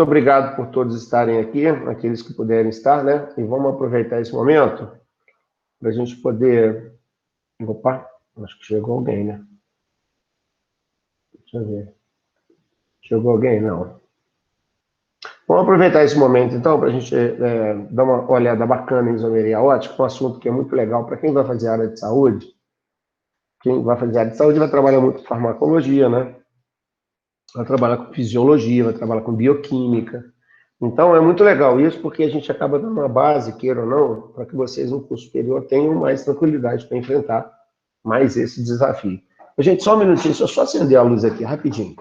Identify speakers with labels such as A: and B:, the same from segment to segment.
A: obrigado por todos estarem aqui, aqueles que puderem estar, né? E vamos aproveitar esse momento para a gente poder... Opa, acho que chegou alguém, né? Deixa eu ver. Chegou alguém? Não. Vamos aproveitar esse momento, então, para a gente dar uma olhada bacana em isomeria ótica, um assunto que é muito legal para quem vai fazer área de saúde. Quem vai fazer área de saúde vai trabalhar muito com farmacologia, né? Vai trabalhar com fisiologia, vai trabalhar com bioquímica. Então, é muito legal isso, porque a gente acaba dando uma base, queira ou não, para que vocês no curso superior tenham mais tranquilidade para enfrentar mais esse desafio. Gente, só um minutinho, deixa eu só acender a luz aqui, rapidinho.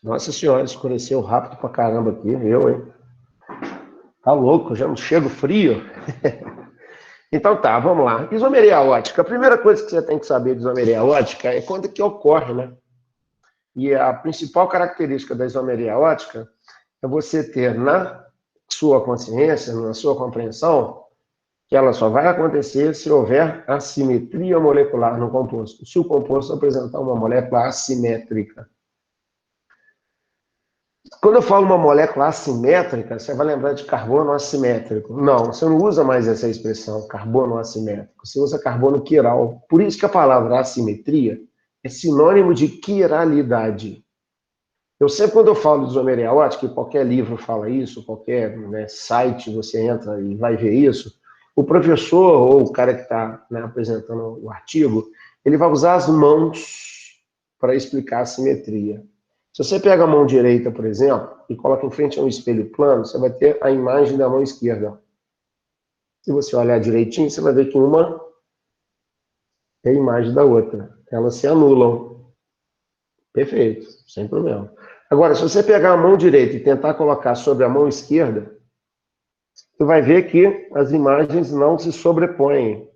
A: Nossa senhora, escureceu rápido pra caramba aqui, eu, hein? Tá louco, já não chego frio. Então tá, vamos lá. Isomeria ótica. A primeira coisa que você tem que saber de isomeria ótica é quando que ocorre, né? E a principal característica da isomeria ótica é você ter na sua consciência, na sua compreensão, que ela só vai acontecer se houver assimetria molecular no composto. Se o composto apresentar uma molécula assimétrica. Quando eu falo uma molécula assimétrica, você vai lembrar de carbono assimétrico. Não, você não usa mais essa expressão, carbono assimétrico. Você usa carbono quiral. Por isso que a palavra assimetria é sinônimo de quiralidade. Eu sempre, quando eu falo de isomeria ótica, e qualquer livro fala isso, qualquer site você entra e vai ver isso, o professor ou o cara que está apresentando o artigo, ele vai usar as mãos para explicar a simetria. Se você pega a mão direita, por exemplo, e coloca em frente a um espelho plano, você vai ter a imagem da mão esquerda. Se você olhar direitinho, você vai ver que uma é a imagem da outra. Elas se anulam. Perfeito, sem problema. Agora, se você pegar a mão direita e tentar colocar sobre a mão esquerda, você vai ver que as imagens não se sobrepõem.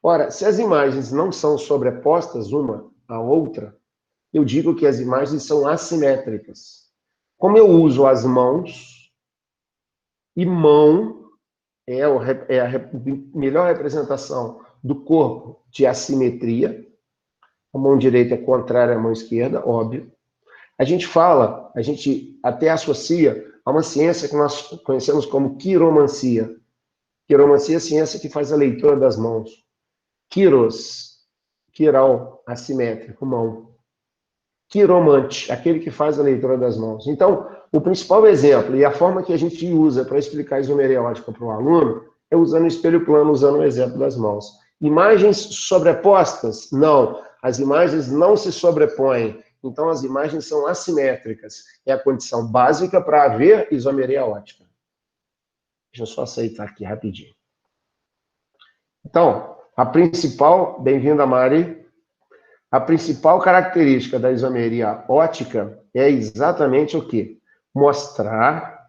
A: Ora, se as imagens não são sobrepostas uma à outra, eu digo que as imagens são assimétricas. Como eu uso as mãos, e mão é a melhor representação do corpo de assimetria, a mão direita é contrária à mão esquerda, óbvio. A gente até associa a uma ciência que nós conhecemos como quiromancia. Quiromancia é a ciência que faz a leitura das mãos. Quiros, quiral, assimétrico, mão. Quiromante, aquele que faz a leitura das mãos. Então, o principal exemplo e a forma que a gente usa para explicar a isomeria ótica para o aluno é usando o espelho plano, usando o exemplo das mãos. Imagens sobrepostas? Não. As imagens não se sobrepõem. Então, as imagens são assimétricas. É a condição básica para haver isomeria ótica. Deixa eu só aceitar aqui rapidinho. Então, a principal, bem-vinda, Mari. A principal característica da isomeria ótica é exatamente o quê? Mostrar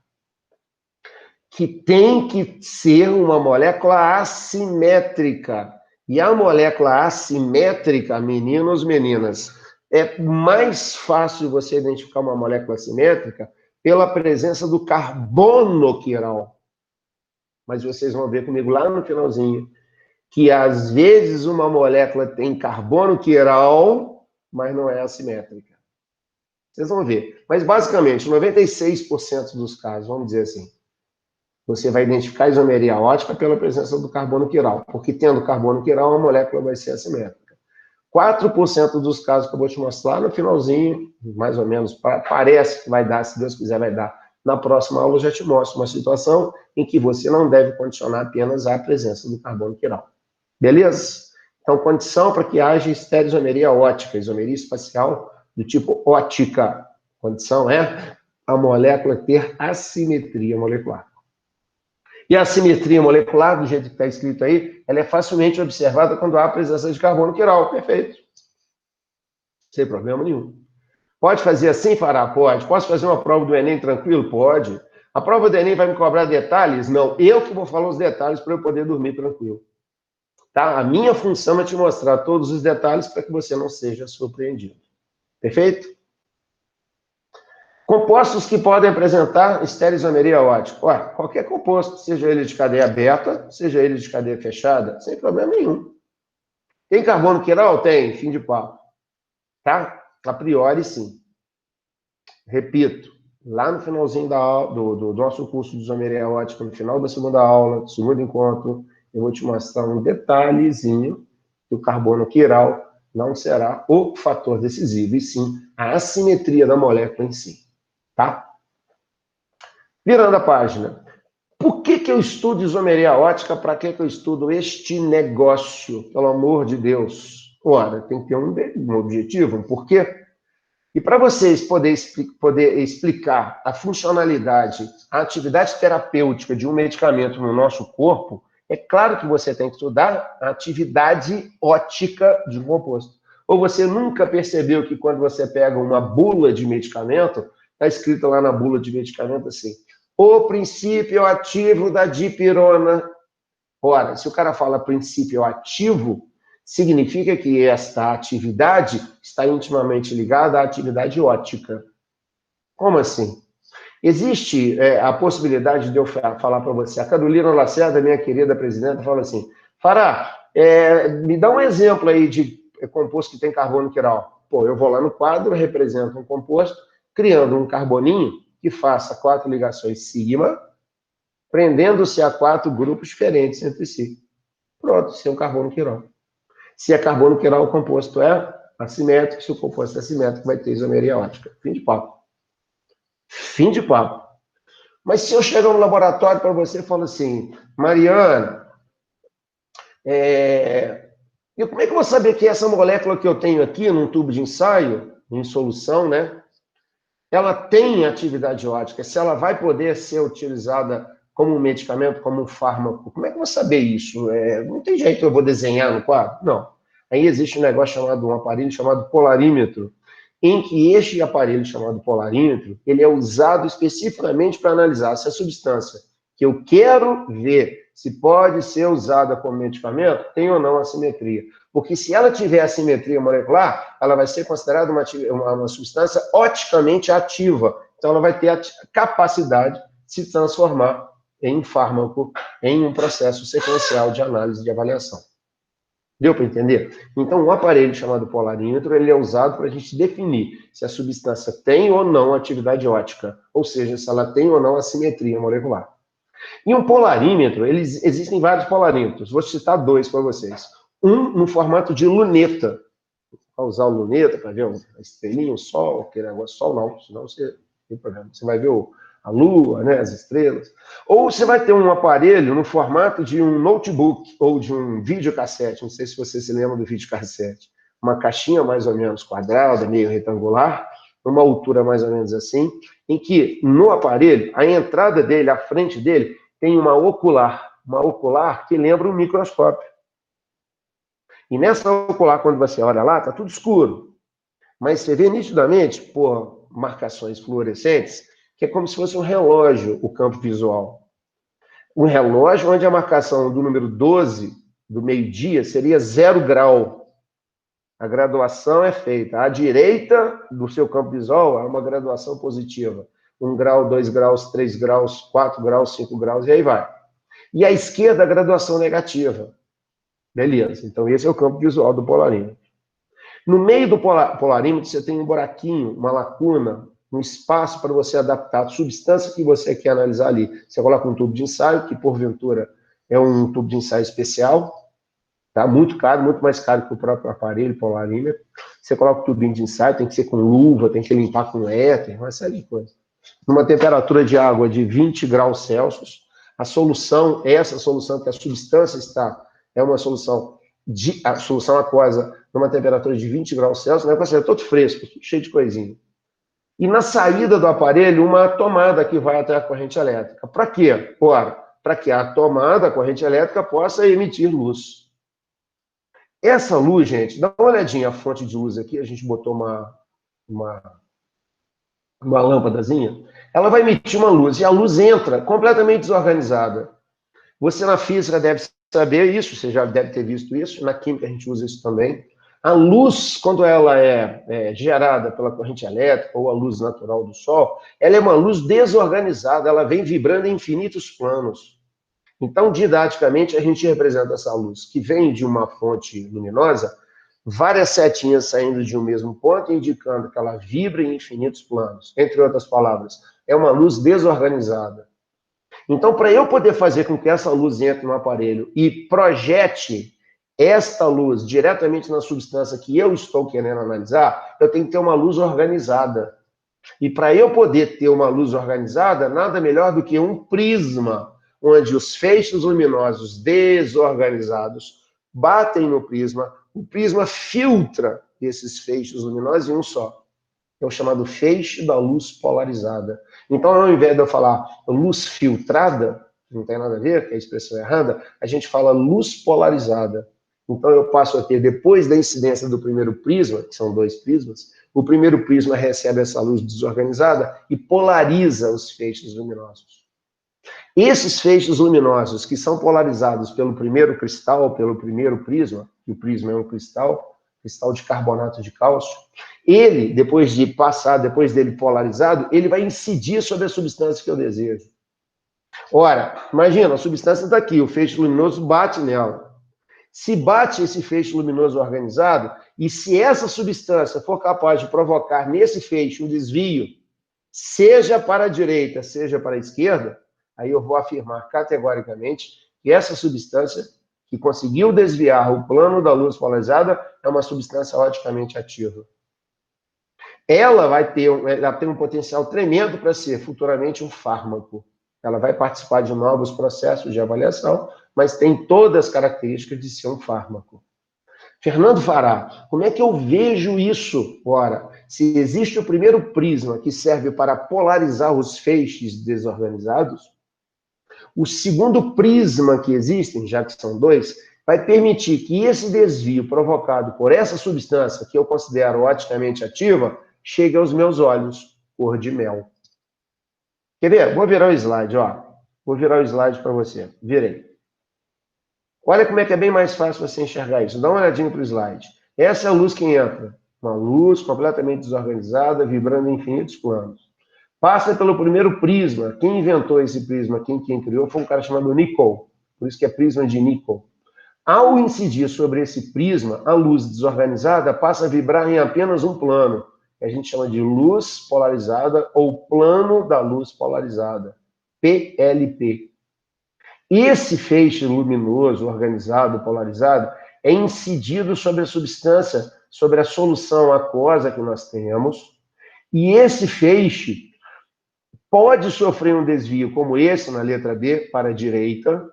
A: que tem que ser uma molécula assimétrica. E a molécula assimétrica, meninos, meninas, é mais fácil você identificar uma molécula assimétrica pela presença do carbono quiral. Mas vocês vão ver comigo lá no finalzinho que às vezes uma molécula tem carbono quiral, mas não é assimétrica. Vocês vão ver. Mas basicamente, 96% dos casos, vamos dizer assim, você vai identificar a isomeria ótica pela presença do carbono quiral, porque tendo carbono quiral, a molécula vai ser assimétrica. 4% dos casos que eu vou te mostrar no finalzinho, mais ou menos, parece que vai dar, se Deus quiser vai dar. Na próxima aula eu já te mostro uma situação em que você não deve condicionar apenas a presença do carbono quiral. Beleza? Então, condição para que haja estereoisomeria ótica, isomeria espacial do tipo ótica. Condição é a molécula ter assimetria molecular. E a assimetria molecular, do jeito que está escrito aí, ela é facilmente observada quando há presença de carbono quiral. Perfeito. Sem problema nenhum. Pode fazer assim, Fará? Pode. Posso fazer uma prova do Enem tranquilo? Pode. A prova do Enem vai me cobrar detalhes? Não. Eu que vou falar os detalhes para eu poder dormir tranquilo. Tá? A minha função é te mostrar todos os detalhes para que você não seja surpreendido. Perfeito? Compostos que podem apresentar estereoisomeria ótica. Olha, qualquer composto, seja ele de cadeia aberta, seja ele de cadeia fechada, sem problema nenhum. Tem carbono quiral? Tem, fim de papo. Tá? A priori, sim. Repito, lá no finalzinho do nosso curso de isomeria ótica, no final da segunda aula, do segundo encontro, eu vou te mostrar um detalhezinho que o carbono quiral não será o fator decisivo, e sim a assimetria da molécula em si. Tá? Virando a página. Por que eu estudo isomeria ótica? Para que eu estudo este negócio? Pelo amor de Deus. Ora, tem que ter um objetivo, um porquê. E para vocês poder explicar a funcionalidade, a atividade terapêutica de um medicamento no nosso corpo, é claro que você tem que estudar a atividade ótica de um composto. Ou você nunca percebeu que quando você pega uma bula de medicamento, está escrito lá na bula de medicamento assim, o princípio ativo da dipirona. Ora, se o cara fala princípio ativo, significa que esta atividade está intimamente ligada à atividade ótica. Como assim? Existe a possibilidade de eu falar para você, a Carolina Lacerda, minha querida presidenta, fala assim, Fará, me dá um exemplo aí de composto que tem carbono quiral. Pô, eu vou lá no quadro, represento um composto, criando um carboninho que faça 4 ligações sigma, prendendo-se a 4 grupos diferentes entre si. Pronto, isso é um carbono quiral. Se é carbono quiral, o composto é assimétrico. Se o composto é assimétrico, vai ter isomeria ótica. Fim de papo. Fim de papo. Mas se eu chegar no laboratório para você e falar assim, Mariana, e como é que eu vou saber que essa molécula que eu tenho aqui num tubo de ensaio, em solução, né? Ela tem atividade ótica, se ela vai poder ser utilizada como um medicamento, como um fármaco. Como é que eu vou saber isso? Não tem jeito, eu vou desenhar no quadro? Não. Aí existe um negócio chamado, um aparelho chamado polarímetro, em que este aparelho chamado polarímetro, ele é usado especificamente para analisar se a substância que eu quero ver se pode ser usada como medicamento tem ou não assimetria. Porque se ela tiver assimetria molecular, ela vai ser considerada uma substância oticamente ativa. Então, ela vai ter a capacidade de se transformar em um fármaco, em um processo sequencial de análise de avaliação. Deu para entender? Então, um aparelho chamado polarímetro, ele é usado para a gente definir se a substância tem ou não atividade ótica, ou seja, se ela tem ou não assimetria molecular. E um polarímetro, existem vários polarímetros, vou citar 2 para vocês. Um no formato de luneta. Vou usar o luneta para ver a estrelinha, o sol, aquele negócio, sol não, senão você tem problema. Você vai ver a lua, né, as estrelas. Ou você vai ter um aparelho no formato de um notebook ou de um videocassete. Não sei se você se lembra do videocassete. Uma caixinha mais ou menos quadrada, meio retangular, uma altura mais ou menos assim, em que no aparelho, a entrada dele, a frente dele, tem uma ocular que lembra um microscópio. E nessa ocular, quando você olha lá, está tudo escuro. Mas você vê nitidamente, por marcações fluorescentes, que é como se fosse um relógio, o campo visual. Um relógio onde a marcação do número 12, do meio-dia, seria 0 grau. A graduação é feita. À direita do seu campo visual é uma graduação positiva. 1 grau, 2 graus, 3 graus, 4 graus, 5 graus, e aí vai. E à esquerda, a graduação negativa. Beleza, então esse é o campo visual do polarímetro. No meio do polarímetro, você tem um buraquinho, uma lacuna, um espaço para você adaptar a substância que você quer analisar ali. Você coloca um tubo de ensaio, que porventura é um tubo de ensaio especial, tá? Muito caro, muito mais caro que o próprio aparelho polarímetro. Você coloca o tubinho de ensaio, tem que ser com luva, tem que limpar com éter, uma série de coisas. Numa temperatura de água de 20 graus Celsius, a solução, essa solução que a substância está, é uma solução, a solução aquosa, numa temperatura de 20 graus Celsius, o negócio é todo fresco, cheio de coisinha. E na saída do aparelho, uma tomada que vai até a corrente elétrica. Para quê? Ora, para que a tomada, a corrente elétrica, possa emitir luz. Essa luz, gente, dá uma olhadinha a fonte de luz aqui, a gente botou uma lâmpadazinha, ela vai emitir uma luz, e a luz entra completamente desorganizada. Você na física deve saber isso, você já deve ter visto isso, na química a gente usa isso também. A luz, quando ela é gerada pela corrente elétrica ou a luz natural do Sol, ela é uma luz desorganizada, ela vem vibrando em infinitos planos. Então, didaticamente, a gente representa essa luz que vem de uma fonte luminosa, várias setinhas saindo de um mesmo ponto, indicando que ela vibra em infinitos planos. Entre outras palavras, é uma luz desorganizada. Então, para eu poder fazer com que essa luz entre no aparelho e projete esta luz diretamente na substância que eu estou querendo analisar, eu tenho que ter uma luz organizada. E para eu poder ter uma luz organizada, nada melhor do que um prisma, onde os feixes luminosos desorganizados batem no prisma, o prisma filtra esses feixes luminosos em um só. É o chamado feixe da luz polarizada. Então, ao invés de eu falar luz filtrada, não tem nada a ver, que é a expressão errada, a gente fala luz polarizada. Então, eu passo a ter, depois da incidência do primeiro prisma, que são dois prismas, o primeiro prisma recebe essa luz desorganizada e polariza os feixes luminosos. Esses feixes luminosos que são polarizados pelo primeiro cristal, pelo primeiro prisma, que o prisma é um cristal de carbonato de cálcio, ele, depois de passar, depois dele polarizado, ele vai incidir sobre a substância que eu desejo. Ora, imagina, a substância está aqui, o feixe luminoso bate nela. Se bate esse feixe luminoso organizado, e se essa substância for capaz de provocar nesse feixe um desvio, seja para a direita, seja para a esquerda, aí eu vou afirmar categoricamente que essa substância que conseguiu desviar o plano da luz polarizada é uma substância oticamente ativa. Ela tem um potencial tremendo para ser futuramente um fármaco. Ela vai participar de novos processos de avaliação, mas tem todas as características de ser um fármaco. Fernando Fará, como é que eu vejo isso? Ora, se existe o primeiro prisma que serve para polarizar os feixes desorganizados, o segundo prisma que existem, já que são dois, vai permitir que esse desvio provocado por essa substância, que eu considero oticamente ativa, chegue aos meus olhos, cor de mel. Quer ver? Vou virar o slide, ó. Vou virar o slide para você. Virei. Olha como é que é bem mais fácil você enxergar isso. Dá uma olhadinha para o slide. Essa é a luz que entra. Uma luz completamente desorganizada, vibrando em infinitos planos. Passa pelo primeiro prisma. Quem inventou esse prisma, quem criou, foi um cara chamado Nicol. Por isso que é prisma de Nicol. Ao incidir sobre esse prisma, a luz desorganizada passa a vibrar em apenas um plano, que a gente chama de luz polarizada ou plano da luz polarizada, PLP. Esse feixe luminoso, organizado, polarizado, é incidido sobre a substância, sobre a solução aquosa que nós temos, e esse feixe pode sofrer um desvio como esse na letra B, para a direita.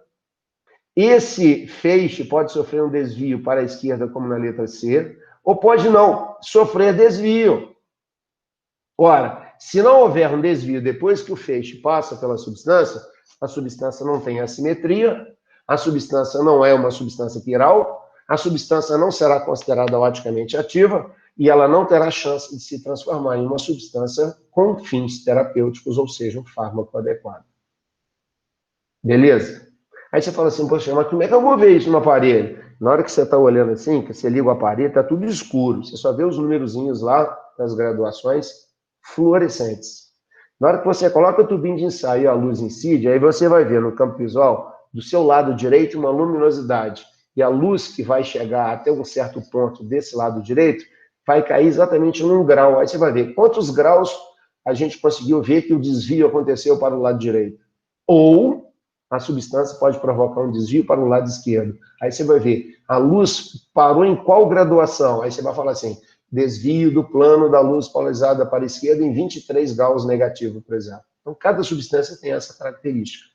A: Esse feixe pode sofrer um desvio para a esquerda, como na letra C, ou pode não sofrer desvio. Ora, se não houver um desvio depois que o feixe passa pela substância, a substância não tem assimetria, a substância não é uma substância quiral, a substância não será considerada oticamente ativa e ela não terá chance de se transformar em uma substância com fins terapêuticos, ou seja, um fármaco adequado. Beleza? Aí você fala assim, poxa, mas como é que eu vou ver isso no aparelho? Na hora que você está olhando assim, que você liga o aparelho, está tudo escuro. Você só vê os numerozinhos lá das graduações fluorescentes. Na hora que você coloca o tubinho de ensaio e a luz incide, aí você vai ver no campo visual, do seu lado direito, uma luminosidade. E a luz que vai chegar até um certo ponto desse lado direito vai cair exatamente num grau. Aí você vai ver quantos graus a gente conseguiu ver que o desvio aconteceu para o lado direito. Ou a substância pode provocar um desvio para o lado esquerdo. Aí você vai ver, a luz parou em qual graduação? Aí você vai falar assim, desvio do plano da luz polarizada para a esquerda em 23 graus negativo, por exemplo. Então, cada substância tem essa característica.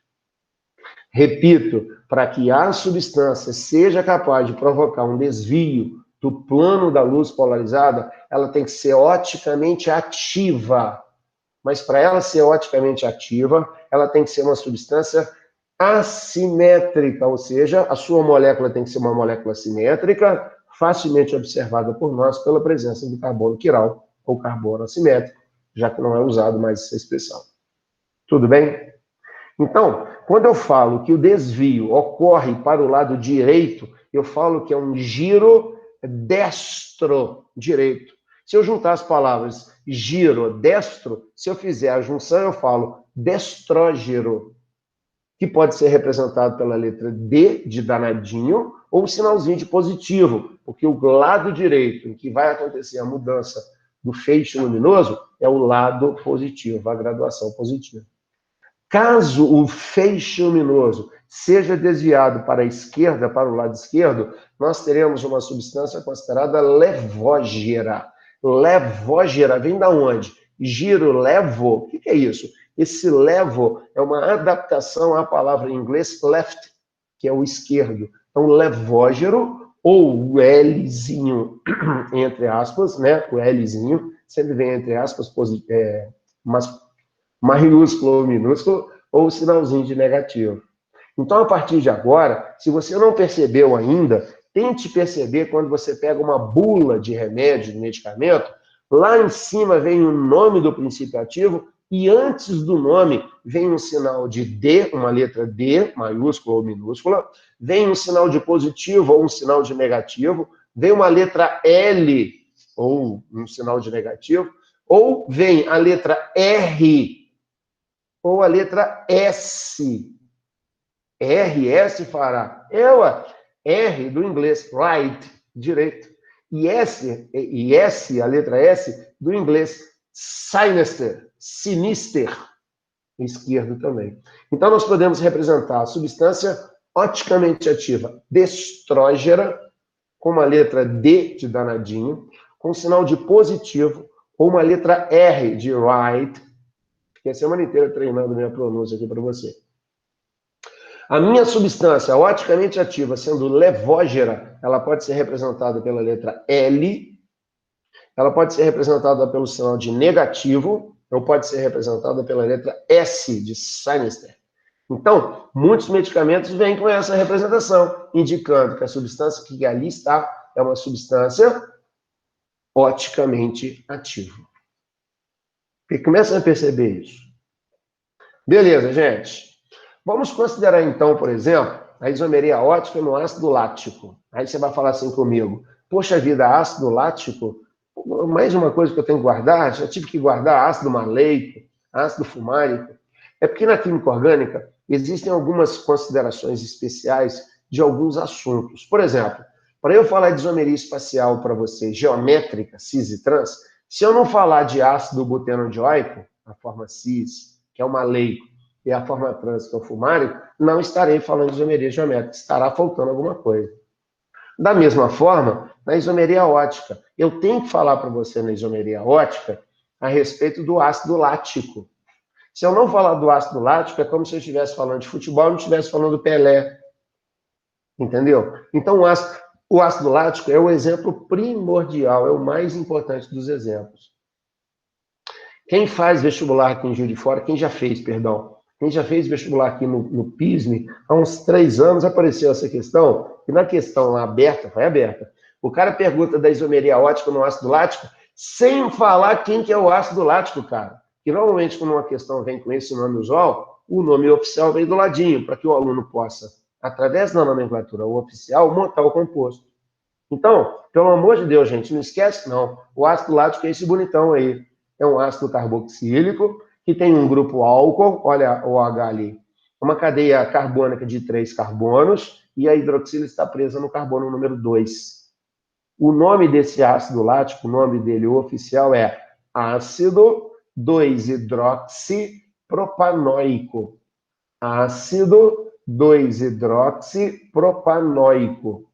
A: Repito, para que a substância seja capaz de provocar um desvio do plano da luz polarizada, ela tem que ser oticamente ativa. Mas para ela ser oticamente ativa, ela tem que ser uma substância assimétrica, ou seja, a sua molécula tem que ser uma molécula simétrica, facilmente observada por nós pela presença de carbono quiral ou carbono assimétrico, já que não é usado mais essa expressão. Tudo bem? Então, quando eu falo que o desvio ocorre para o lado direito, eu falo que é um giro destro, direito. Se eu juntar as palavras giro, destro, se eu fizer a junção, eu falo destrógiro, que pode ser representado pela letra D, de danadinho, ou um sinalzinho de positivo, porque o lado direito, em que vai acontecer a mudança do feixe luminoso, é o lado positivo, a graduação positiva. Caso o feixe luminoso seja desviado para a esquerda, para o lado esquerdo, nós teremos uma substância considerada levógera. Levógera vem da onde? Giro, levo. O que é isso? Esse levo é uma adaptação à palavra em inglês left, que é o esquerdo. Então, levógero, ou o Lzinho, entre aspas, né? O Lzinho sempre vem entre aspas, mas maiúsculo ou minúsculo, ou sinalzinho de negativo. Então, a partir de agora, se você não percebeu ainda, tente perceber quando você pega uma bula de remédio, de medicamento, lá em cima vem o nome do princípio ativo e antes do nome vem um sinal de D, uma letra D, maiúscula ou minúscula, vem um sinal de positivo ou um sinal de negativo, vem uma letra L ou um sinal de negativo, ou vem a letra R ou a letra S. S fará. R do inglês, right, direito. E S, a letra S, do inglês, sinister, esquerdo também. Então, nós podemos representar a substância oticamente ativa destrógera, com uma letra D de danadinho, com um sinal de positivo, ou uma letra R de right. Fiquei a semana inteira treinando minha pronúncia aqui para você. A minha substância oticamente ativa, sendo levógera, ela pode ser representada pela letra L, ela pode ser representada pelo sinal de negativo, ou pode ser representada pela letra S, de sinister. Então, muitos medicamentos vêm com essa representação, indicando que a substância que ali está é uma substância oticamente ativa. E começa a perceber isso. Beleza, gente. Vamos considerar, então, por exemplo, a isomeria ótica no ácido lático. Aí você vai falar assim comigo, poxa vida, ácido lático, mais uma coisa que eu tenho que guardar, já tive que guardar ácido maleico, ácido fumárico. É porque na química orgânica existem algumas considerações especiais de alguns assuntos. Por exemplo, para eu falar de isomeria espacial para você, geométrica, cis e trans, se eu não falar de ácido butenodioico, a forma cis, que é o maleico, e a forma trans, que é o fumárico, não estarei falando de isomeria geométrica, estará faltando alguma coisa. Da mesma forma, na isomeria ótica, eu tenho que falar para você na isomeria ótica a respeito do ácido lático. Se eu não falar do ácido lático, é como se eu estivesse falando de futebol e não estivesse falando do Pelé. Entendeu? Então, o ácido lático é o exemplo primordial, é o mais importante dos exemplos. Quem faz vestibular aqui em Juiz de Fora, quem já fez vestibular aqui no PISME, há uns 3 anos apareceu essa questão, e na questão lá aberta, foi aberta, o cara pergunta da isomeria ótica no ácido lático, sem falar quem que é o ácido lático, cara. Que normalmente, quando uma questão vem com esse nome usual, o nome oficial vem do ladinho, para que o aluno possa, através da nomenclatura oficial, montar o composto. Então, pelo amor de Deus, gente, não esquece não, o ácido lático é esse bonitão aí. É um ácido carboxílico, que tem um grupo álcool, olha o H ali, uma cadeia carbônica de 3 carbonos, e a hidroxila está presa no carbono número 2. O nome desse ácido lático, o nome dele oficial é ácido 2-hidroxipropanoico. Ácido 2-hidroxipropanoico.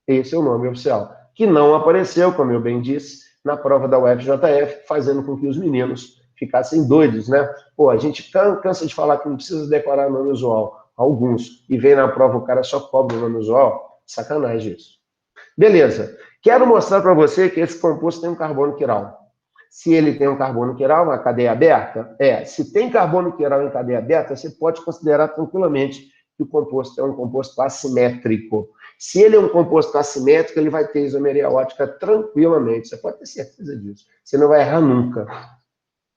A: Esse é o nome oficial, que não apareceu, como eu bem disse, na prova da UFJF, fazendo com que os meninos ficassem doidos, né? Pô, a gente cansa de falar que não precisa decorar nome usual, alguns, e vem na prova o cara só cobra o nome usual, sacanagem isso. Beleza, quero mostrar para você que esse composto tem um carbono quiral. Se ele tem um carbono quiral, uma cadeia aberta, se tem carbono quiral em cadeia aberta, você pode considerar tranquilamente que o composto é um composto assimétrico. Se ele é um composto assimétrico, ele vai ter isomeria ótica tranquilamente. Você pode ter certeza disso. Você não vai errar nunca.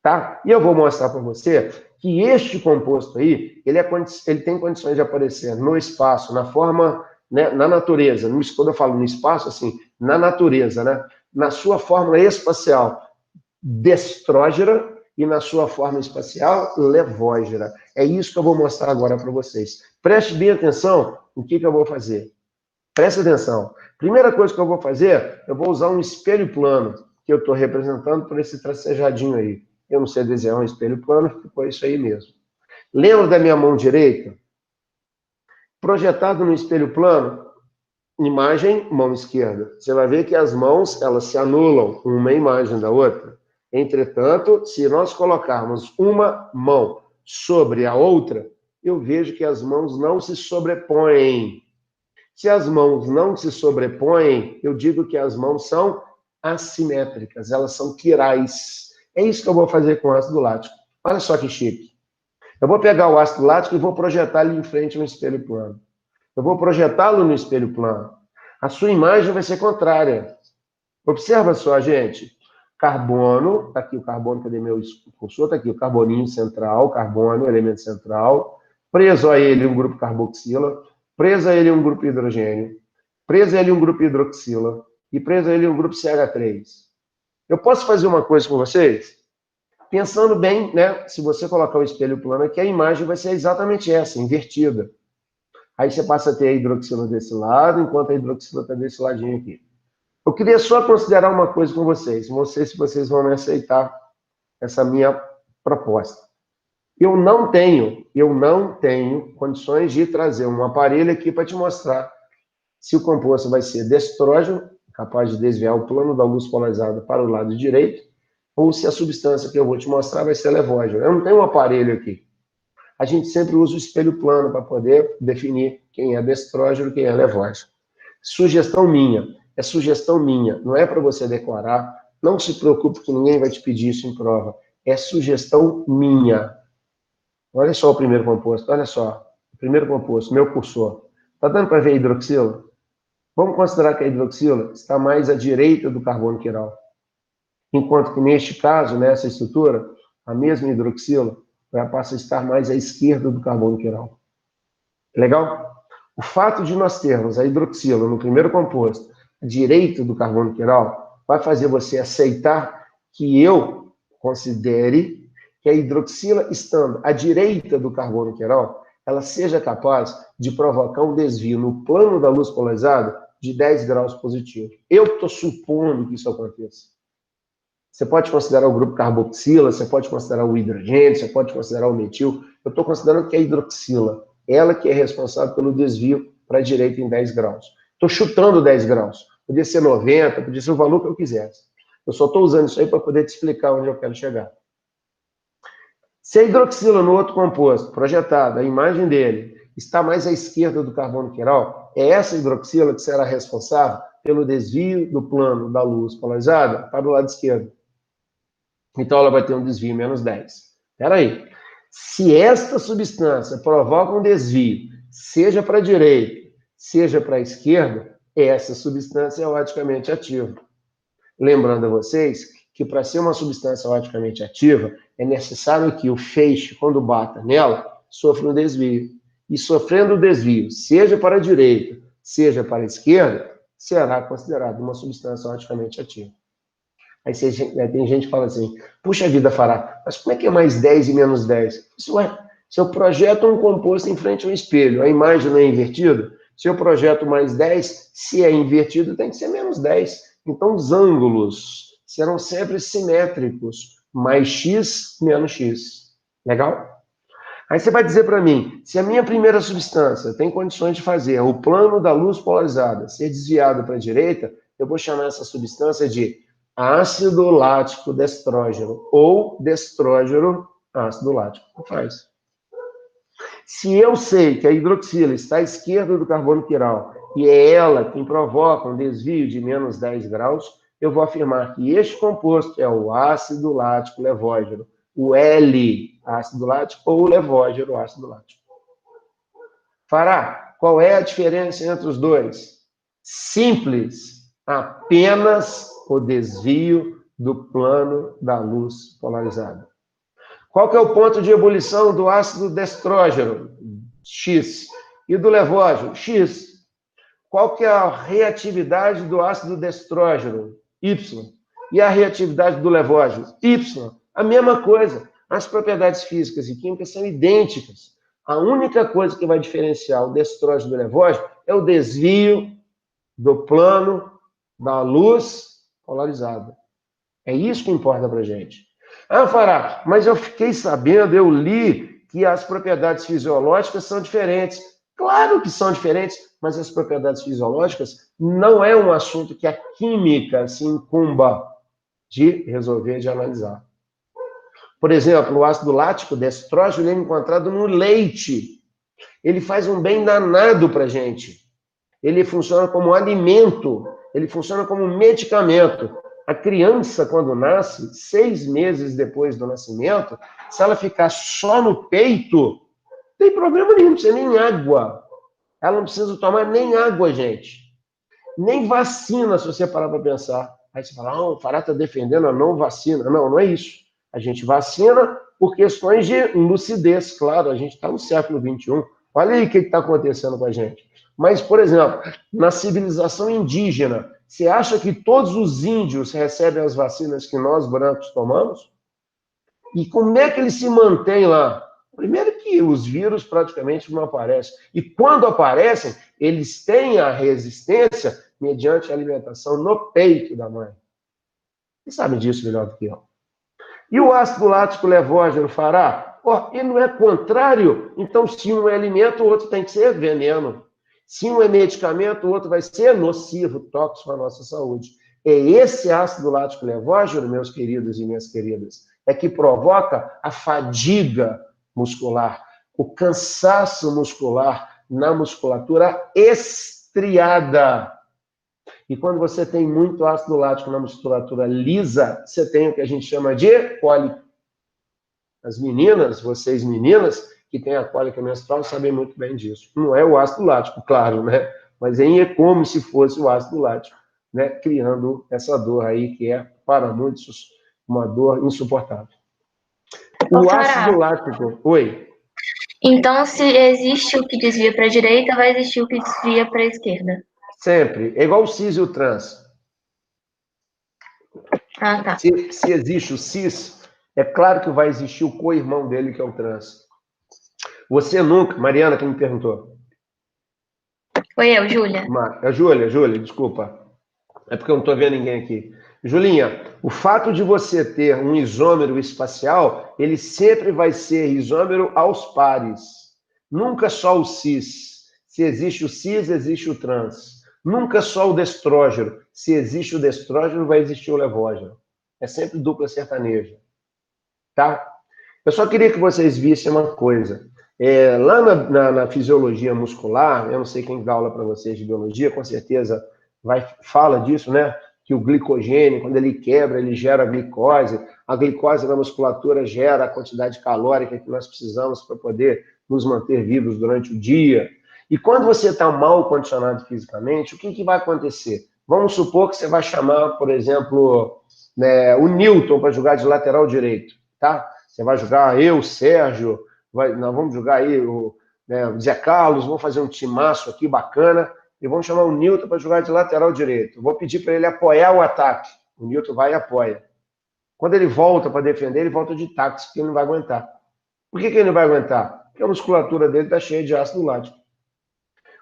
A: Tá? E eu vou mostrar para você que este composto aí, ele tem condições de aparecer no espaço, na forma né, na natureza, quando eu falo no espaço, assim, na natureza, né, na sua forma espacial, destrógera, e na sua forma espacial, levógera. É isso que eu vou mostrar agora para vocês. Preste bem atenção no que eu vou fazer. Preste atenção. Primeira coisa que eu vou fazer, eu vou usar um espelho plano, que eu estou representando por esse tracejadinho aí. Eu não sei desenhar um espelho plano, ficou isso aí mesmo. Lembra da minha mão direita? Projetado no espelho plano, imagem, mão esquerda. Você vai ver que as mãos, elas se anulam uma imagem da outra. Entretanto, se nós colocarmos uma mão sobre a outra, eu vejo que as mãos não se sobrepõem. Se as mãos não se sobrepõem, eu digo que as mãos são assimétricas, elas são quirais. É isso que eu vou fazer com o ácido lático. Olha só que chique. Eu vou pegar o ácido lático e vou projetar ele em frente ao espelho plano. Eu vou projetá-lo no espelho plano. A sua imagem vai ser contrária. Observa só, gente. Carbono, tá aqui o carbono, cadê meu cursor? Tá aqui o carboninho central, carbono, elemento central. Preso a ele um grupo carboxila, preso a ele um grupo hidrogênio, preso a ele um grupo hidroxila e preso a ele um grupo CH3. Eu posso fazer uma coisa com vocês? Pensando bem, né? Se você colocar o espelho plano aqui, a imagem vai ser exatamente essa, invertida. Aí você passa a ter a hidroxila desse lado, enquanto a hidroxila está desse ladinho aqui. Eu queria só considerar uma coisa com vocês. Não sei se vocês vão me aceitar essa minha proposta. Eu não tenho condições de trazer um aparelho aqui para te mostrar se o composto vai ser destrógeno, capaz de desviar o plano da luz polarizada para o lado direito, ou se a substância que eu vou te mostrar vai ser levógeno. Eu não tenho um aparelho aqui. A gente sempre usa o espelho plano para poder definir quem é destrógeno e quem é levógeno. Sugestão minha, é sugestão minha, não é para você decorar, não se preocupe que ninguém vai te pedir isso em prova, é sugestão minha. Olha só o primeiro composto, olha só, o primeiro composto, meu cursor. Está dando para ver a hidroxila? Vamos considerar que a hidroxila está mais à direita do carbono quiral. Enquanto que neste caso, nessa estrutura, a mesma hidroxila passa a estar mais à esquerda do carbono quiral. Legal? O fato de nós termos a hidroxila no primeiro composto, à direita do carbono quiral, vai fazer você aceitar que eu considere que a hidroxila estando à direita do carbono quiral, ela seja capaz de provocar um desvio no plano da luz polarizada de 10 graus positivo. Eu estou supondo que isso aconteça. Você pode considerar o grupo carboxila, você pode considerar o hidrogênio, você pode considerar o metil. Eu estou considerando que é a hidroxila, ela que é responsável pelo desvio para a direita em 10 graus. Estou chutando 10 graus. Podia ser 90, podia ser o valor que eu quisesse. Eu só estou usando isso aí para poder te explicar onde eu quero chegar. Se a hidroxila no outro composto, projetado, a imagem dele, está mais à esquerda do carbono quiral, é essa hidroxila que será responsável pelo desvio do plano da luz polarizada para o lado esquerdo. Então, ela vai ter um desvio menos 10. Espera aí. Se esta substância provoca um desvio, seja para a direita, seja para a esquerda, essa substância é oticamente ativa. Lembrando a vocês que para ser uma substância oticamente ativa, é necessário que o feixe, quando bata nela, sofra um desvio. E sofrendo o desvio, seja para a direita, seja para a esquerda, será considerado uma substância oticamente ativa. Aí tem gente que fala assim, puxa vida, Fará, mas como é que é mais 10 e menos 10? Ué, se eu projeto um composto em frente ao espelho, a imagem não é invertida? Se eu projeto mais 10, se é invertido, tem que ser menos 10. Então, os ângulos serão sempre simétricos, mais x, menos x. Legal? Aí você vai dizer para mim, se a minha primeira substância tem condições de fazer o plano da luz polarizada ser desviado para a direita, eu vou chamar essa substância de ácido lático destrógeno ou destrógeno ácido lático. Faz. Se eu sei que a hidroxila está à esquerda do carbono quiral e é ela quem provoca um desvio de menos 10 graus, eu vou afirmar que este composto é o ácido lático levógeno, o L ácido lático ou o levógeno ácido lático. Fará, qual é a diferença entre os dois? Simples, apenas o desvio do plano da luz polarizada. Qual que é o ponto de ebulição do ácido destrógeno? X. E do levógeno? X. Qual que é a reatividade do ácido destrógeno? Y. E a reatividade do levógeno? Y. A mesma coisa. As propriedades físicas e químicas são idênticas. A única coisa que vai diferenciar o destrógeno do levógeno é o desvio do plano da luz polarizada. É isso que importa para a gente. Ah, Fará, mas eu fiquei sabendo, eu li que as propriedades fisiológicas são diferentes. Claro que são diferentes, mas as propriedades fisiológicas não é um assunto que a química se incumba de resolver, de analisar. Por exemplo, o ácido lático destrógeno é encontrado no leite. Ele faz um bem danado para a gente. Ele funciona como alimento, ele funciona como medicamento. A criança, quando nasce, 6 meses depois do nascimento, se ela ficar só no peito, não tem problema nenhum, não precisa nem água. Ela não precisa tomar nem água, gente. Nem vacina, se você parar para pensar. Aí você fala, o Fará está defendendo a não vacina. Não, não é isso. A gente vacina por questões de lucidez, claro, a gente está no século XXI. Olha aí o que está acontecendo com a gente. Mas, por exemplo, na civilização indígena, você acha que todos os índios recebem as vacinas que nós, brancos, tomamos? E como é que eles se mantêm lá? Primeiro que os vírus praticamente não aparecem. E quando aparecem, eles têm a resistência mediante a alimentação no peito da mãe. Vocês sabem disso melhor do que eu. E o ácido lático levógeno, Fará? Ele não é contrário? Então, se um é alimento, o outro tem que ser veneno. Se um é medicamento, o outro vai ser nocivo, tóxico à nossa saúde. É esse ácido lático levógeno, meus queridos e minhas queridas, é que provoca a fadiga muscular, o cansaço muscular na musculatura estriada. E quando você tem muito ácido lático na musculatura lisa, você tem o que a gente chama de cólica. As meninas, vocês meninas, que têm a cólica menstrual, sabem muito bem disso. Não é o ácido lático, claro, né? Mas é como se fosse o ácido lático, né? Criando essa dor aí, que é, para muitos, uma dor insuportável. O ácido lático... Oi?
B: Então, se existe o que desvia para a direita, vai existir o que desvia para a esquerda.
A: Sempre. É igual o cis e o trans.
B: Ah, tá.
A: Se existe o cis, é claro que vai existir o co-irmão dele, que é o trans. Você nunca... Mariana, que me perguntou.
B: Foi eu, Júlia.
A: Júlia, desculpa. É porque eu não estou vendo ninguém aqui. Julinha, o fato de você ter um isômero espacial, ele sempre vai ser isômero aos pares. Nunca só o cis. Se existe o cis, existe o trans. Nunca só o destrógeno. Se existe o destrógeno, vai existir o levógeno. É sempre dupla sertaneja. Tá? Eu só queria que vocês vissem uma coisa. Lá na fisiologia muscular, eu não sei quem dá aula para vocês de biologia, com certeza fala disso, né? Que o glicogênio, quando ele quebra, ele gera glicose. A glicose na musculatura gera a quantidade calórica que nós precisamos para poder nos manter vivos durante o dia. E quando você está mal condicionado fisicamente, o que vai acontecer? Vamos supor que você vai chamar, por exemplo, né, o Newton para jogar de lateral direito, tá? Você vai jogar eu, Sérgio, nós vamos jogar aí o Zé Carlos, vamos fazer um timaço aqui bacana, e vamos chamar o Newton para jogar de lateral direito. Vou pedir para ele apoiar o ataque. O Newton vai e apoia. Quando ele volta para defender, ele volta de táxi, porque ele não vai aguentar. Por que ele não vai aguentar? Porque a musculatura dele está cheia de ácido lático.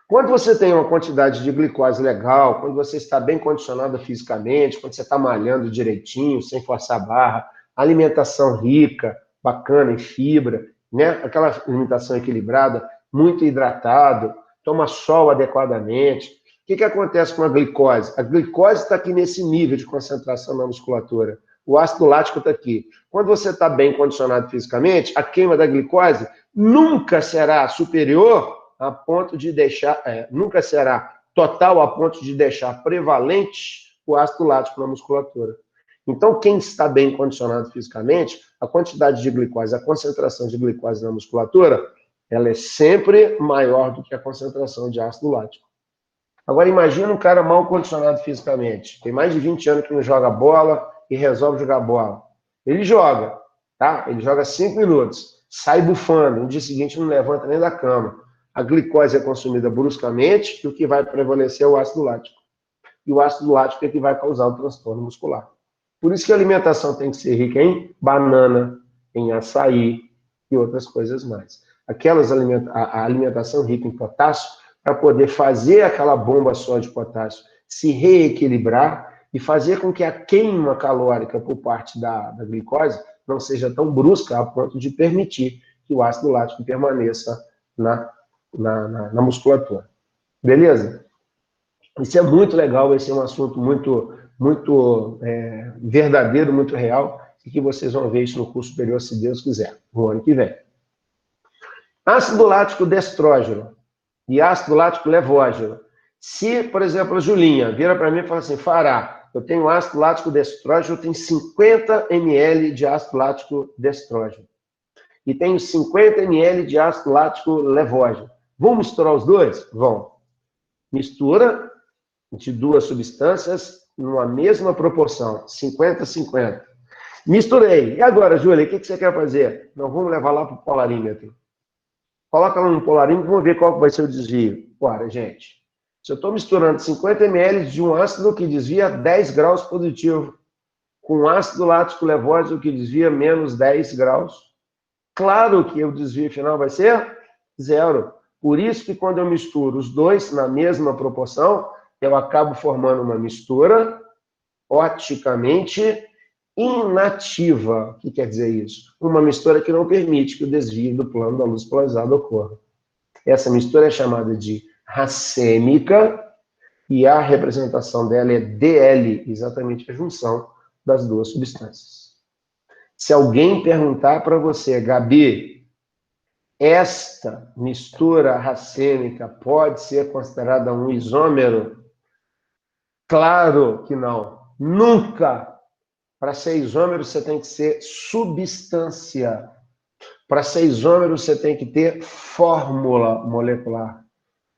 A: Quando você tem uma quantidade de glicose legal, quando você está bem condicionado fisicamente, quando você está malhando direitinho, sem forçar a barra, alimentação rica, bacana em fibra, né? Aquela alimentação equilibrada, muito hidratado, toma sol adequadamente. O que acontece com a glicose? A glicose está aqui nesse nível de concentração na musculatura. O ácido lático está aqui. Quando você está bem condicionado fisicamente, a queima da glicose nunca será superior a ponto de deixar, nunca será total a ponto de deixar prevalente o ácido lático na musculatura. Então, quem está bem condicionado fisicamente, a quantidade de glicose, a concentração de glicose na musculatura, ela é sempre maior do que a concentração de ácido lático. Agora, imagina um cara mal condicionado fisicamente. Tem mais de 20 anos que não joga bola e resolve jogar bola. Ele joga, tá? Ele joga 5 minutos, sai bufando. No dia seguinte não levanta nem da cama. A glicose é consumida bruscamente e o que vai prevalecer é o ácido lático. E o ácido lático é que vai causar o transtorno muscular. Por isso que a alimentação tem que ser rica em banana, em açaí e outras coisas mais. A alimentação rica em potássio para poder fazer aquela bomba só de potássio se reequilibrar e fazer com que a queima calórica por parte da glicose não seja tão brusca a ponto de permitir que o ácido lático permaneça na musculatura. Beleza? Isso é muito legal, esse é um assunto muito verdadeiro, muito real, e que vocês vão ver isso no curso superior, se Deus quiser, no ano que vem. Ácido lático destrógeno e ácido lático levógeno. Se, por exemplo, a Julinha vira para mim e fala assim, Fará, eu tenho ácido lático destrógeno, eu tenho 50 ml de ácido lático destrógeno. E tenho 50 ml de ácido lático levógeno. Vamos misturar os dois? Vão. Mistura de duas substâncias numa mesma proporção, 50-50. Misturei. E agora, Júlia, o que você quer fazer? Nós vamos levar lá para o polarímetro. Coloca lá no polarímetro, vamos ver qual vai ser o desvio. Ora, gente, se eu estou misturando 50 ml de um ácido que desvia 10 graus positivo, com ácido lático levógeno que desvia menos 10 graus, claro que o desvio final vai ser zero. Por isso que quando eu misturo os dois na mesma proporção, eu acabo formando uma mistura oticamente inativa. O que quer dizer isso? Uma mistura que não permite que o desvio do plano da luz polarizada ocorra. Essa mistura é chamada de racêmica e a representação dela é DL, exatamente a junção das duas substâncias. Se alguém perguntar para você, Gabi, esta mistura racêmica pode ser considerada um isômero? Claro que não. Nunca. Para ser isômero, você tem que ser substância. Para ser isômero, você tem que ter fórmula molecular.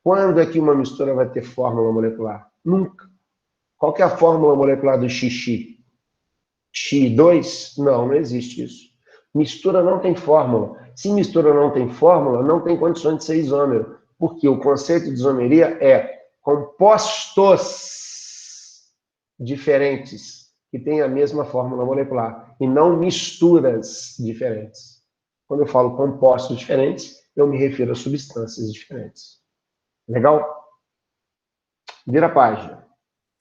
A: Quando é que uma mistura vai ter fórmula molecular? Nunca. Qual que é a fórmula molecular do xixi? X2? Não, não existe isso. Mistura não tem fórmula. Se mistura não tem fórmula, não tem condições de ser isômero. Porque o conceito de isomeria é compostos diferentes que têm a mesma fórmula molecular e não misturas diferentes. Quando eu falo compostos diferentes, eu me refiro a substâncias diferentes. Legal? Vira a página.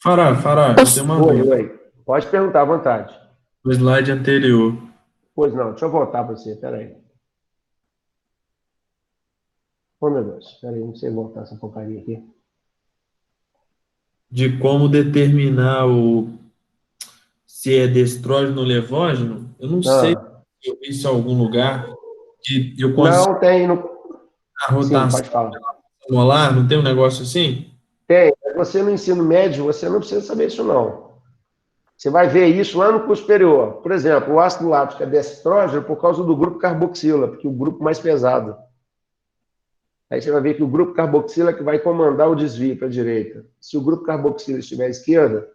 C: Fará, eu tenho uma dúvida.
A: Oi. Pode perguntar à vontade.
C: No slide anterior.
A: Pois não, deixa eu voltar para você, peraí. Oh, meu Deus, peraí, não sei voltar essa porcaria aqui.
C: De como determinar se é destrógeno ou levógeno, eu não sei se eu vi isso em algum lugar, que eu consigo
A: Não tem.
C: a rotação
A: Sim, pode falar.
C: molar, não tem um negócio assim?
A: Tem. Você no ensino médio, você não precisa saber isso, não. Você vai ver isso lá no curso superior. Por exemplo, o ácido lático é destrógeno por causa do grupo carboxila, porque é o grupo mais pesado. Aí você vai ver que o grupo carboxila é que vai comandar o desvio para a direita. Se o grupo carboxila estiver à esquerda,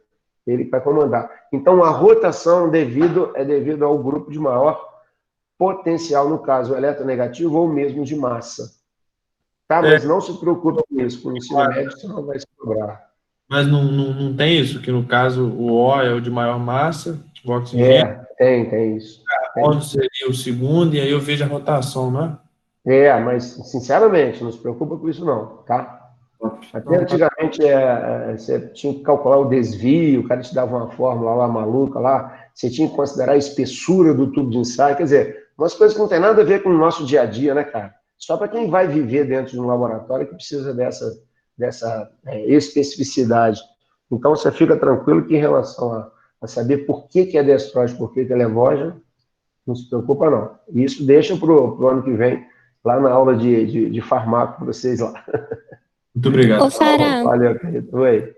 A: ele vai comandar. Então, a rotação é devido ao grupo de maior potencial, no caso, eletronegativo ou mesmo de massa. Tá? Mas não se preocupe com isso. Com o ensino médio, você não vai se cobrar.
C: Mas não tem isso, que no caso o O é o de maior massa, o oxigênio.
A: Tem isso.
C: Onde seria o segundo, e aí eu vejo a rotação, não é?
A: Mas, sinceramente, não se preocupa com isso, não, tá? Até antigamente, você tinha que calcular o desvio, o cara te dava uma fórmula lá maluca lá, você tinha que considerar a espessura do tubo de ensaio, quer dizer, umas coisas que não tem nada a ver com o nosso dia a dia, né, cara? Só para quem vai viver dentro de um laboratório que precisa dessa especificidade. Então, você fica tranquilo que em relação a saber por que é destrógeno, por que é levógeno, não se preocupa, não. Isso deixa para o ano que vem, lá na aula de farmácia para vocês lá.
C: Muito obrigado.
D: Ô, Fará,
A: Valeu, querido. Oi.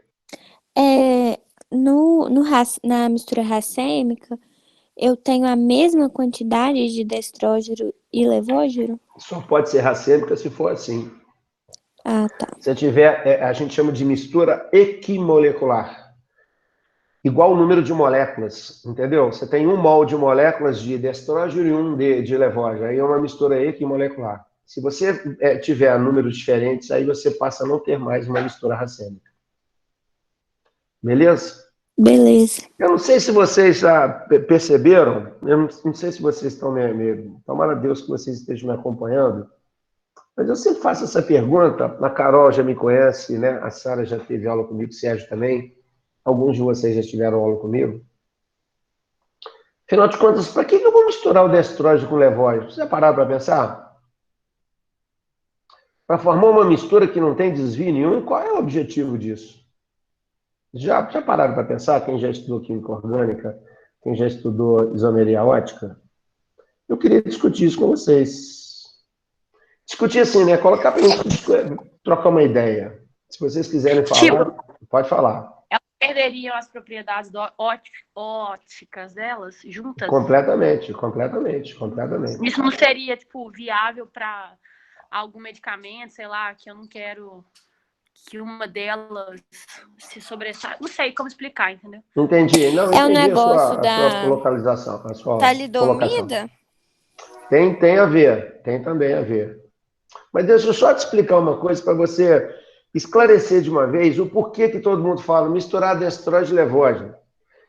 D: na mistura racêmica, eu tenho a mesma quantidade de destrógeno e levógeno?
A: Só pode ser racêmica se for assim.
D: Ah, tá.
A: Se tiver, a gente chama de mistura equimolecular. Igual o número de moléculas, entendeu? Você tem 1 mol de moléculas de destrógeno e 1 de levógeno. Aí é uma mistura equimolecular. Se você tiver números diferentes, aí você passa a não ter mais uma mistura racêmica. Beleza?
D: Beleza.
A: Eu não sei se vocês já perceberam, eu não sei se vocês estão tomara a Deus que vocês estejam me acompanhando, mas eu sempre faço essa pergunta, a Carol já me conhece, né? A Sara já teve aula comigo, o Sérgio também, alguns de vocês já tiveram aula comigo. Afinal de contas, para que eu vou misturar o destrógeno com o levógeno? Você já parou para pensar? Para formar uma mistura que não tem desvio nenhum, qual é o objetivo disso? Já pararam para pensar, quem já estudou química orgânica, quem já estudou isomeria ótica? Eu queria discutir isso com vocês. Discutir assim, né? Colocar para a gente trocar uma ideia. Se vocês quiserem falar, pode falar.
E: Elas perderiam as propriedades óticas delas juntas?
A: Completamente.
E: Isso não seria, tipo, viável para algum medicamento, sei lá, que eu não quero que uma delas se sobressaia. Não sei como explicar, entendeu?
A: Entendi. Não,
D: É um
A: entendi
D: negócio
A: a sua localização, a sua
D: talidomida?
A: Tem a ver, tem também a ver. Mas deixa eu só te explicar uma coisa para você esclarecer de uma vez o porquê que todo mundo fala misturar destrógeno e levógeno.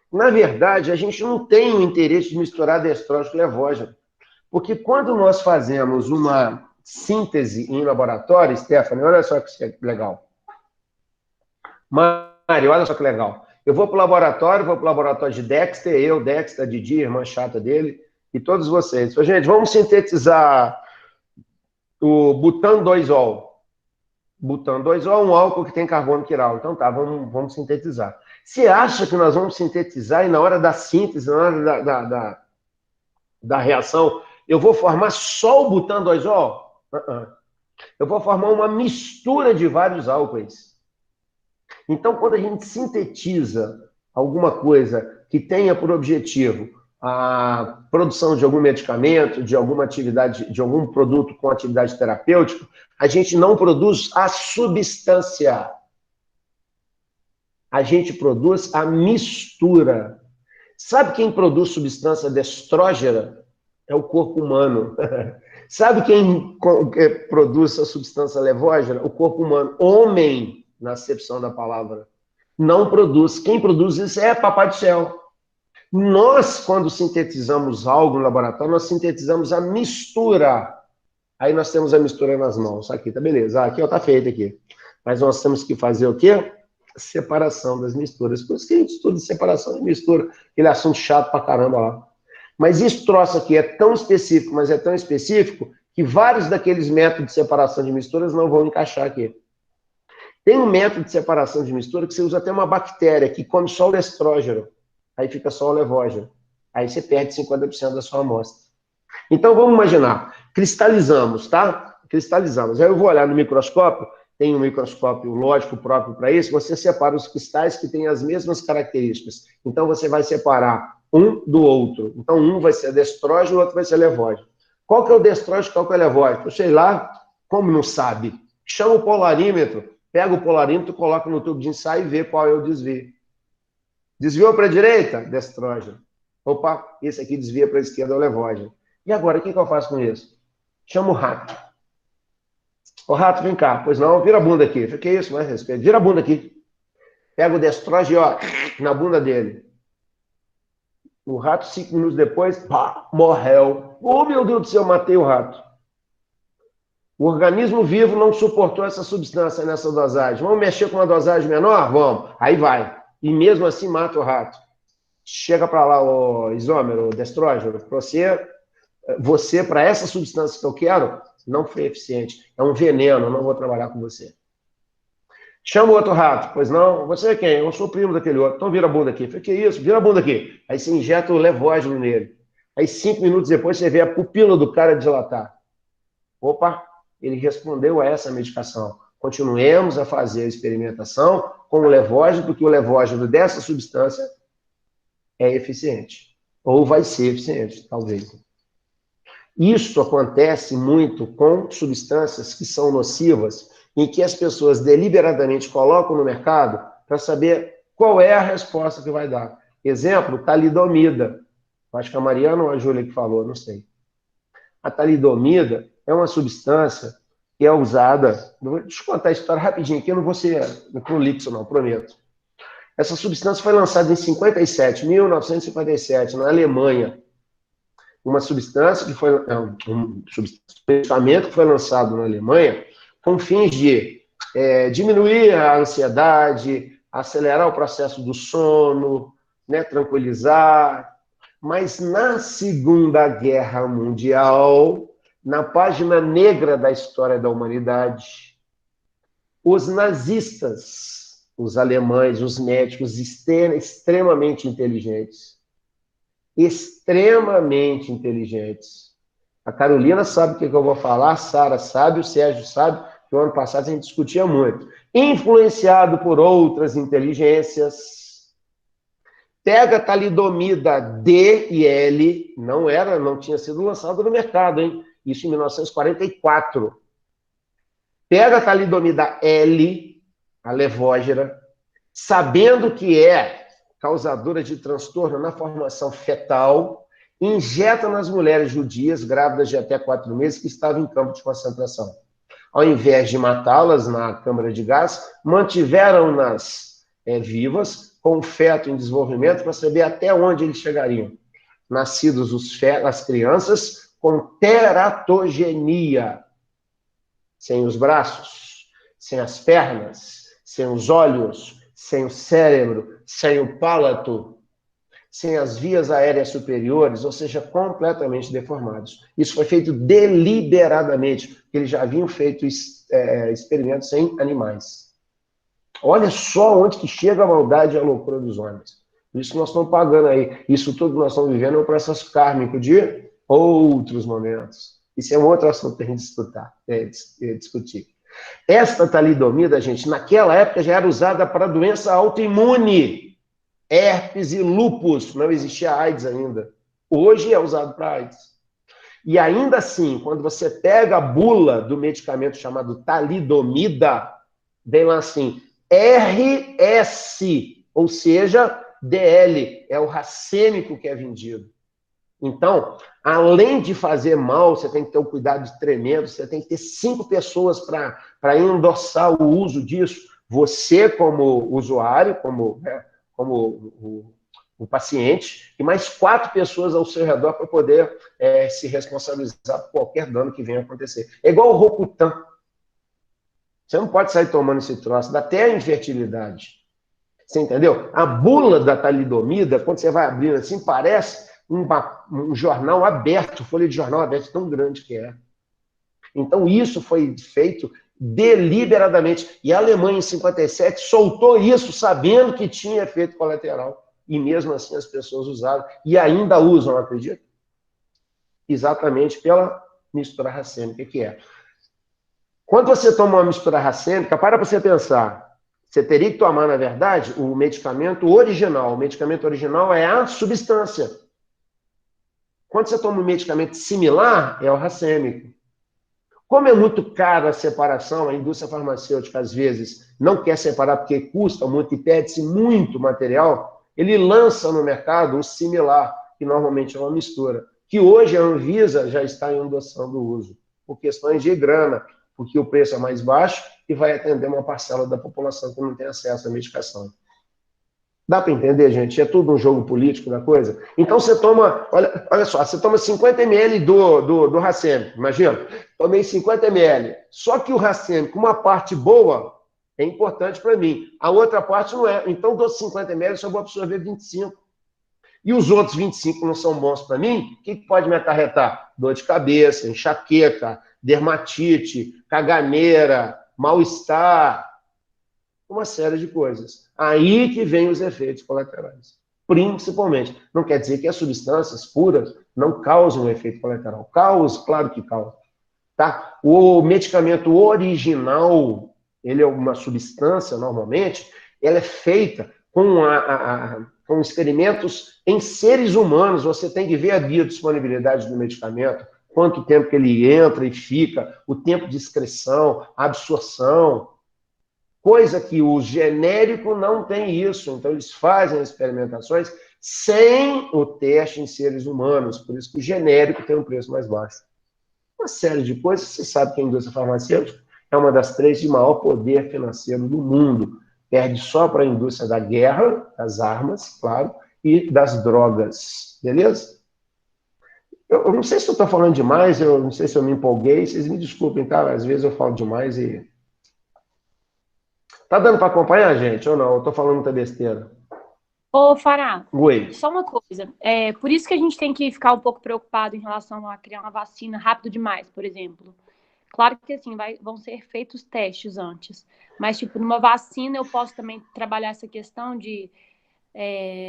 A: Na verdade, a gente não tem o interesse de misturar destrógeno e levógeno. Porque quando nós fazemos uma síntese em laboratório, Stephanie, olha só que legal. Mário, olha só que legal. Eu vou para o laboratório de Dexter, Dexter, Didi, irmã chata dele, e todos vocês. Gente, vamos sintetizar o butan-2-ol. Butan-2-ol é um álcool que tem carbono quiral. Então tá, vamos sintetizar. Você acha que nós vamos sintetizar e na hora da síntese, na hora da reação, eu vou formar só o butan-2-ol? Eu vou formar uma mistura de vários álcoois. Então, quando a gente sintetiza alguma coisa que tenha por objetivo a produção de algum medicamento, de alguma atividade, de algum produto com atividade terapêutica, a gente não produz a substância. A gente produz a mistura. Sabe quem produz substância destrógena? É o corpo humano. Sabe quem produz a substância levógena? O corpo humano. Homem, na acepção da palavra. Não produz. Quem produz isso é Papai do Céu. Nós, quando sintetizamos algo no laboratório, nós sintetizamos a mistura. Aí nós temos a mistura nas mãos. Aqui, tá beleza. Aqui, ó, tá feito aqui. Mas nós temos que fazer o quê? Separação das misturas. Por isso que a gente estuda separação de mistura. Aquele assunto chato pra caramba lá. Mas esse troço aqui é tão específico, mas é tão específico, que vários daqueles métodos de separação de misturas não vão encaixar aqui. Tem um método de separação de mistura que você usa até uma bactéria que come só o estrógeno. Aí fica só o levógeno. Aí você perde 50% da sua amostra. Então, vamos imaginar. Cristalizamos, tá? Cristalizamos. Aí eu vou olhar no microscópio, tem um microscópio lógico próprio para isso, você separa os cristais que têm as mesmas características. Então, você vai separar um do outro. Então, um vai ser destrógeno, o outro vai ser levógeno. Qual que é o destrógeno, qual que é o levógeno? Eu sei lá, como não sabe? Chama o polarímetro, pega o polarímetro, coloca no tubo de ensaio e vê qual é o desvio. Desviou para a direita? Destrógeno. Opa, esse aqui desvia para a esquerda, é o levógeno. E agora, o que eu faço com isso? Chama o rato. Ô rato, vem cá. Pois não, vira a bunda aqui. Que isso, mais respeito. Vira a bunda aqui. Pega o destrógeno, ó, na bunda dele. O rato, 5 minutos depois, pá, morreu. Oh, meu Deus do céu, matei o rato. O organismo vivo não suportou essa substância nessa dosagem. Vamos mexer com uma dosagem menor? Vamos. Aí vai. E mesmo assim mata o rato. Chega para lá o isômero, o destrógeno. Você, para essa substância que eu quero, não foi eficiente. É um veneno, eu não vou trabalhar com você. Chama o outro rato. Pois não, você é quem? Eu sou primo daquele outro. Então vira a bunda aqui. Que isso? Vira a bunda aqui. Aí você injeta o levógeno nele. Aí 5 minutos depois você vê a pupila do cara dilatar. Opa, ele respondeu a essa medicação. Continuemos a fazer a experimentação com o levógeno, porque o levógeno dessa substância é eficiente. Ou vai ser eficiente, talvez. Isso acontece muito com substâncias que são nocivas, em que as pessoas deliberadamente colocam no mercado para saber qual é a resposta que vai dar. Exemplo, talidomida. Acho que a Mariana ou a Júlia que falou, não sei. A talidomida é uma substância que é usada... Deixa eu contar a história rapidinho aqui, eu não vou ser prolixo não, prometo. Essa substância foi lançada em 1957, na Alemanha. Uma substância que foi... um medicamento que foi lançado na Alemanha com fins de diminuir a ansiedade, acelerar o processo do sono, né, tranquilizar. Mas na Segunda Guerra Mundial, na página negra da história da humanidade, os nazistas, os alemães, os médicos extremamente inteligentes, a Carolina sabe o que eu vou falar, a Sara sabe, o Sérgio sabe, que o ano passado a gente discutia muito. Influenciado por outras inteligências, pega a talidomida D e L, não tinha sido lançado no mercado, hein? Isso em 1944. Pega a talidomida L, a levógera, sabendo que é causadora de transtorno na formação fetal, injeta nas mulheres judias, grávidas de até 4 meses, que estavam em campo de concentração. Ao invés de matá-las na câmara de gás, mantiveram-nas vivas, com o feto em desenvolvimento, para saber até onde eles chegariam. Nascidos as crianças com teratogenia, sem os braços, sem as pernas, sem os olhos, sem o cérebro, sem o palato, sem as vias aéreas superiores, ou seja, completamente deformados. Isso foi feito deliberadamente, porque eles já haviam feito experimentos em animais. Olha só onde que chega a maldade e a loucura dos homens. Isso nós estamos pagando aí. Isso tudo que nós estamos vivendo é um processo kármico de outros momentos. Isso é um outro assunto para a gente discutir. Esta talidomida, gente, naquela época já era usada para doença autoimune. Herpes e lúpus, não existia AIDS ainda. Hoje é usado para AIDS. E ainda assim, quando você pega a bula do medicamento chamado talidomida, vem lá assim, RS, ou seja, DL, é o racêmico que é vendido. Então, além de fazer mal, você tem que ter um cuidado tremendo, você tem que ter 5 pessoas para endossar o uso disso. Você como usuário, como o paciente, e mais 4 pessoas ao seu redor para poder se responsabilizar por qualquer dano que venha a acontecer. É igual o Rocutan. Você não pode sair tomando esse troço, dá até a infertilidade. Você entendeu? A bula da talidomida, quando você vai abrindo assim, parece um jornal aberto, folha de jornal aberto, tão grande que é. Então, isso foi feito deliberadamente. E a Alemanha, em 57, soltou isso sabendo que tinha efeito colateral. E mesmo assim as pessoas usaram. E ainda usam, acredita? Exatamente pela mistura racêmica que é. Quando você toma uma mistura racêmica, para você pensar. Você teria que tomar, na verdade, o medicamento original. O medicamento original é a substância. Quando você toma um medicamento similar, é o racêmico. Como é muito caro a separação, a indústria farmacêutica, às vezes, não quer separar porque custa muito e perde-se muito material, ele lança no mercado um similar, que normalmente é uma mistura, que hoje a Anvisa já está endossando o uso, por questões de grana, porque o preço é mais baixo e vai atender uma parcela da população que não tem acesso à medicação. Dá para entender, gente? É tudo um jogo político da coisa? Então você toma, olha só, você toma 50 ml do racêmico, imagina, tomei 50 ml, só que o racêmico, uma parte boa, é importante para mim, a outra parte não é, então dos 50 ml eu só vou absorver 25. E os outros 25 não são bons para mim, o que pode me acarretar? Dor de cabeça, enxaqueca, dermatite, caganeira, mal-estar, uma série de coisas. Aí que vem os efeitos colaterais, principalmente. Não quer dizer que as substâncias puras não causam um efeito colateral. Causam, claro que causam. Tá? O medicamento original, ele é uma substância, normalmente, ela é feita com experimentos em seres humanos. Você tem que ver a biodisponibilidade do medicamento, quanto tempo que ele entra e fica, o tempo de excreção, a absorção, coisa que o genérico não tem isso. Então, eles fazem experimentações sem o teste em seres humanos. Por isso que o genérico tem um preço mais baixo. uma série de coisas. Você sabe que a indústria farmacêutica é uma das 3 de maior poder financeiro do mundo. Perde só para a indústria da guerra, das armas, claro, e das drogas. Beleza? Eu não sei se eu estou falando demais, eu não sei se eu me empolguei, vocês me desculpem, tá? Às vezes eu falo demais e... Tá dando para acompanhar, gente, ou não? Eu estou falando muita besteira.
E: Ô, Fará,
A: Oi.
E: só uma coisa. Por isso que a gente tem que ficar um pouco preocupado em relação a criar uma vacina rápido demais, por exemplo. Claro que, assim, vão ser feitos testes antes. Mas, tipo, numa vacina eu posso também trabalhar essa questão de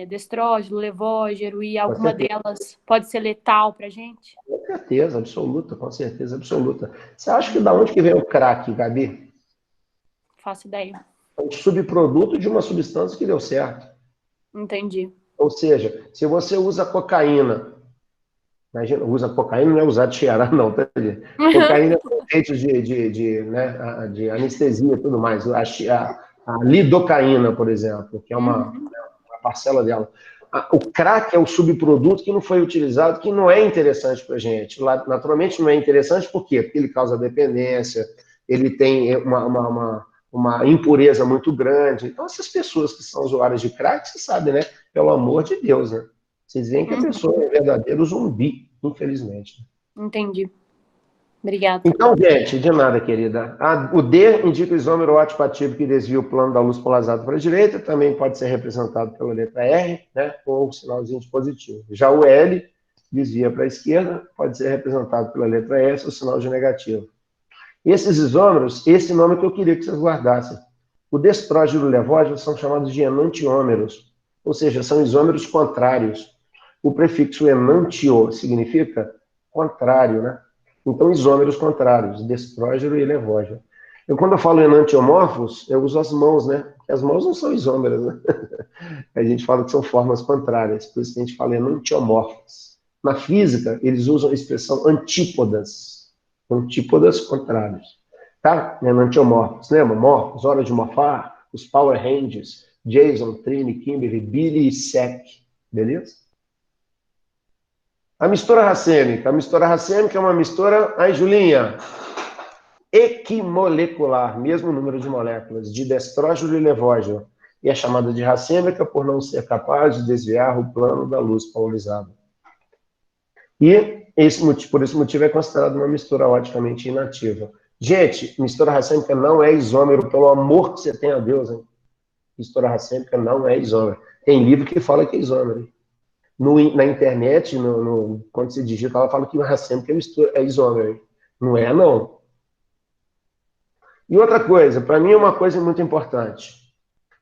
E: destrógeno, levógero, e alguma delas pode ser letal pra gente?
A: Com certeza absoluta, com certeza absoluta. Você acha que da onde que vem o crack, Gabi?
E: Faço ideia.
A: É um subproduto de uma substância que deu certo.
E: Entendi.
A: Ou seja, se você usa cocaína, imagina, usa cocaína não é usar de cheirar, não, tá? Cocaína é feito de anestesia e tudo mais. A lidocaína, por exemplo, que é uma parcela dela. O crack é o subproduto que não foi utilizado, que não é interessante para a gente. Naturalmente não é interessante, por quê? Porque ele causa dependência, ele tem uma impureza muito grande. Então, essas pessoas que são usuárias de crack, você sabe, né? Pelo amor de Deus, né? Vocês veem que a pessoa é um verdadeiro zumbi, infelizmente.
E: Entendi. Obrigada.
A: Então, gente, de nada, querida. O D indica o isômero óptico ativo que desvia o plano da luz polarizado para a direita, também pode ser representado pela letra R, né, com o sinalzinho de positivo. Já o L desvia para a esquerda, pode ser representado pela letra S, o sinal de negativo. Esses isômeros, esse nome que eu queria que vocês guardassem. O destrógeno e o levógeno são chamados de enantiômeros, ou seja, são isômeros contrários. O prefixo enantio significa contrário, né? Então, isômeros contrários, destrógeno e levógeno. Quando eu falo enantiomorfos, eu uso as mãos, né? Porque as mãos não são isômeros, né? A gente fala que são formas contrárias, por isso que a gente fala enantiomorfos. Na física, eles usam a expressão antípodas contrários. Tá? Enantiomorfos, lembra? Morfos, hora de morfar, os Power Rangers, Jason, Trini, Kimberly, Billy e Sec. Beleza? A mistura racêmica. A mistura racêmica é uma mistura, aí, Julinha, equimolecular, mesmo número de moléculas, de destrógeno e levógeno. E é chamada de racêmica por não ser capaz de desviar o plano da luz polarizada. E por esse motivo é considerada uma mistura óticamente inativa. Gente, mistura racêmica não é isômero, pelo amor que você tem a Deus, hein? Mistura racêmica não é isômero. Tem livro que fala que é isômero. Na internet, quando você digita, ela fala que racêmica é isômero. Não é, não. E outra coisa, para mim é uma coisa muito importante.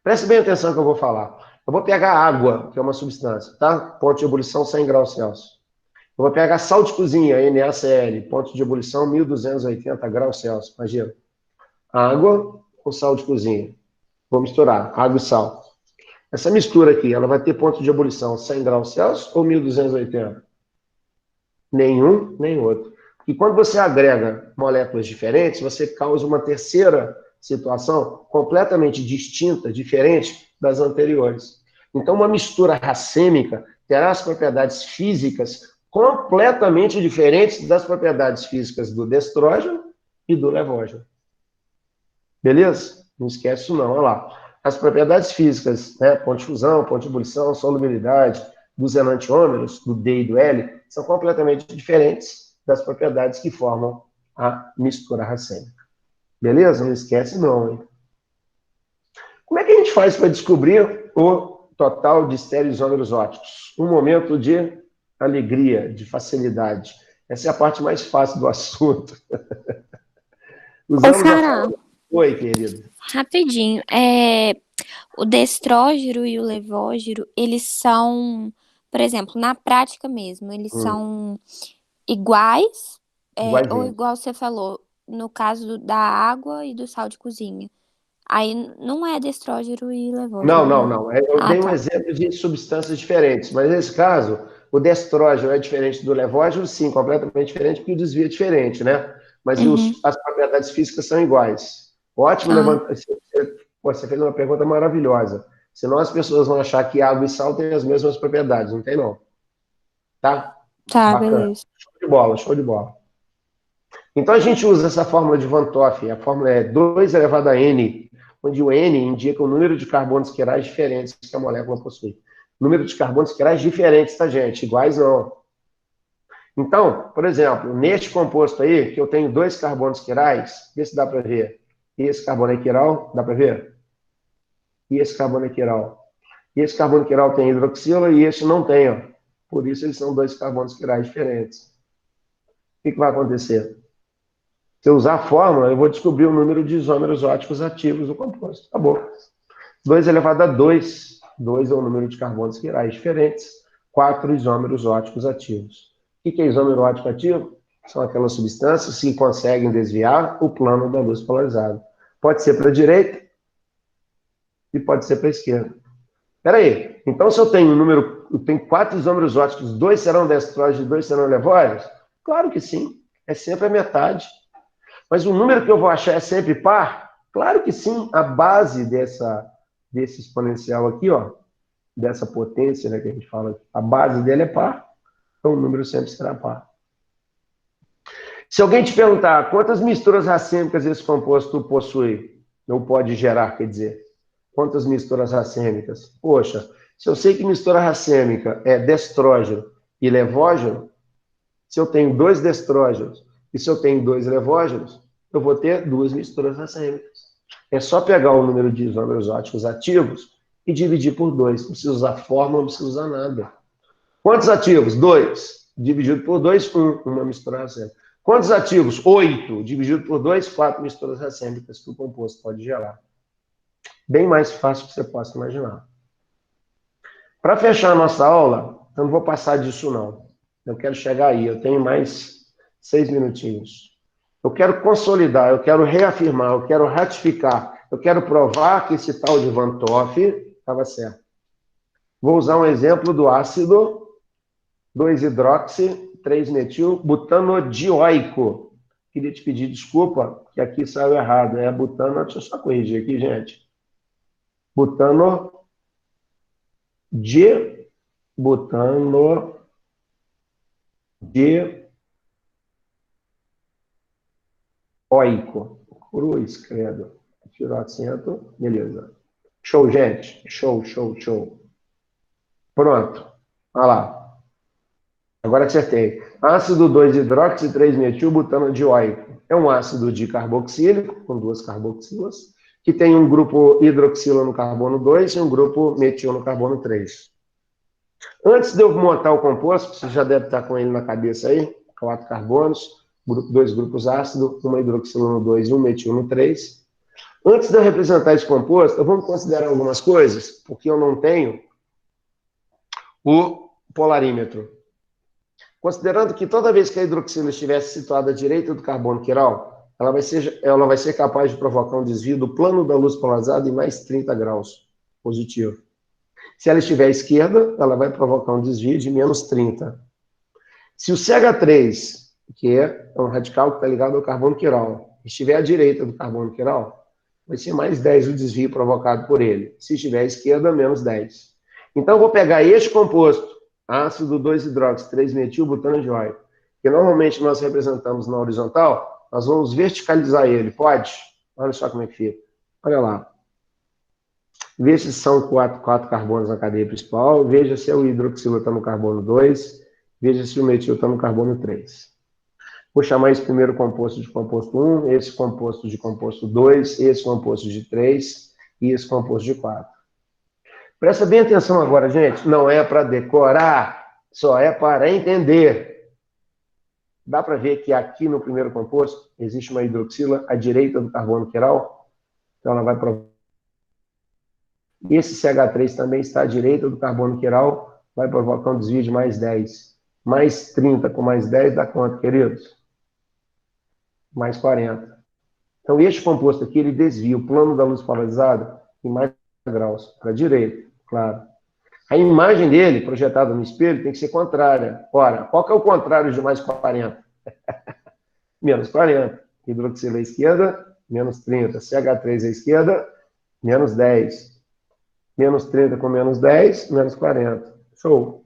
A: Preste bem atenção no que eu vou falar. Eu vou pegar água, que é uma substância, tá? Ponto de ebulição 100 graus Celsius. Eu vou pegar sal de cozinha, NaCl, ponto de ebulição 1280 graus Celsius. Imagina. Água com sal de cozinha. Vou misturar água e sal. Essa mistura aqui, ela vai ter ponto de ebulição 100 graus Celsius ou 1280? Nenhum, nem outro. E quando você agrega moléculas diferentes, você causa uma terceira situação completamente distinta, diferente das anteriores. Então, uma mistura racêmica terá as propriedades físicas completamente diferentes das propriedades físicas do destrógeno e do levógeno. Beleza? Não esquece isso não, olha lá. As propriedades físicas, né, ponto de fusão, ponto de ebulição, solubilidade dos enantiômeros, do D e do L, são completamente diferentes das propriedades que formam a mistura racêmica. Beleza? Não esquece não, hein? Como é que a gente faz para descobrir o total de estereoisômeros ópticos? Um momento de alegria, de facilidade. Essa é a parte mais fácil do assunto. Oi, querido.
D: Rapidinho. O destrógeno e o levógeno, eles são, por exemplo, na prática mesmo, eles são iguais, ou igual você falou, no caso da água e do sal de cozinha. Aí não é destrógeno e levógeno.
A: Não. Eu dei um exemplo de substâncias diferentes, mas nesse caso, o destrógeno é diferente do levógeno, sim, completamente diferente, porque o desvio é diferente, né? Mas as propriedades físicas são iguais. Ótimo, você fez uma pergunta maravilhosa. Senão as pessoas vão achar que água e sal têm as mesmas propriedades, não tem não. Tá?
D: Tá,
A: bacana.
D: beleza.
A: Show de bola. Então, a gente usa essa fórmula de Van Toff, a fórmula é 2 elevado a N, onde o N indica o número de carbonos quirais diferentes que a molécula possui. Número de carbonos quirais diferentes, tá, gente? Iguais não. Então, por exemplo, neste composto aí, que eu tenho 2 carbonos quirais, vê se dá para ver. E esse carbono é quiral, dá para ver? E esse carbono é quiral. E esse carbono quiral tem hidroxila e esse não tem, ó. Por isso eles são 2 carbonos quirais diferentes. O que vai acontecer? Se eu usar a fórmula, eu vou descobrir o número de isômeros óticos ativos do composto. Acabou. 2 elevado a 2. 2 é o número de carbonos quirais diferentes. 4 isômeros óticos ativos. O que é isômero ótico ativo? São aquelas substâncias que conseguem desviar o plano da luz polarizada. Pode ser para a direita e pode ser para a esquerda. Espera aí. Então, se eu tenho 4 isômeros óticos, 2 serão destrógenos e 2 serão levógenos? Claro que sim. É sempre a metade. Mas o número que eu vou achar é sempre par? Claro que sim. A base desse exponencial aqui, ó, dessa potência, né, que a gente fala aqui, a base dele é par. Então, o número sempre será par. Se alguém te perguntar quantas misturas racêmicas esse composto possui, ou pode gerar, quer dizer, quantas misturas racêmicas? Poxa, se eu sei que mistura racêmica é destrógeno e levógeno, se eu tenho 2 destrógenos e se eu tenho 2 levógenos, eu vou ter 2 misturas racêmicas. É só pegar o número de isômeros óticos ativos e dividir por 2. Não precisa usar fórmula, não precisa usar nada. Quantos ativos? 2. Dividido por 2, 1. Uma mistura racêmica. Quantos ativos? 8. Dividido por 2, 4 misturas racêmicas que o composto pode gerar. Bem mais fácil que você possa imaginar. Para fechar a nossa aula, eu não vou passar disso não. Eu quero chegar aí, eu tenho mais 6 minutinhos. Eu quero consolidar, eu quero reafirmar, eu quero ratificar, eu quero provar que esse tal de Van Toff estava certo. Vou usar um exemplo do ácido 2-hidroxi 3-metil-butanodioico. Queria te pedir desculpa, que aqui saiu errado. É butano, deixa eu só corrigir aqui, gente. Butanodioico. Cruz, credo. Tirou acento, beleza. Show, gente. Show, show, show. Pronto. Olha lá. Agora acertei. Ácido 2-hidroxi 3-metil-butanodioico. É um ácido dicarboxílico, com 2 carboxilas, que tem um grupo hidroxila no carbono 2 e um grupo metil no carbono 3. Antes de eu montar o composto, você já deve estar com ele na cabeça aí, 4 carbonos, 2 grupos ácidos, uma hidroxila no 2 e um metil no 3. Antes de eu representar esse composto, vamos considerar algumas coisas, porque eu não tenho o polarímetro. Considerando que toda vez que a hidroxila estivesse situada à direita do carbono quiral, ela vai ser capaz de provocar um desvio do plano da luz polarizada em mais 30 graus positivo. Se ela estiver à esquerda, ela vai provocar um desvio de menos 30. Se o CH3, que é um radical que está ligado ao carbono quiral, estiver à direita do carbono quiral, vai ser mais 10 o desvio provocado por ele. Se estiver à esquerda, menos 10. Então, eu vou pegar este composto, ácido 2-hidroxi 3-metil-butanodioico, que normalmente nós representamos na horizontal, nós vamos verticalizar ele. Pode? Olha só como é que fica. Olha lá. Veja se são 4 carbonos na cadeia principal, veja se o hidroxila está no carbono 2, veja se o metil está no carbono 3. Vou chamar esse primeiro composto de composto 1, esse composto de composto 2, esse composto de 3 e esse composto de 4. Presta bem atenção agora, gente. Não é para decorar, só é para entender. Dá para ver que aqui no primeiro composto existe uma hidroxila à direita do carbono quiral. Então ela vai provocar. Esse CH3 também está à direita do carbono quiral, vai provocar um desvio de mais 10. Mais 30 com mais 10 dá quanto, queridos? Mais 40. Então este composto aqui, ele desvia o plano da luz polarizada em mais 40 graus, para a direita. Claro. A imagem dele, projetada no espelho, tem que ser contrária. Ora, qual que é o contrário de mais 40? Menos 40. Hidroxila à esquerda, menos 30. CH3 à esquerda, menos 10. Menos 30 com menos 10, menos 40. Show.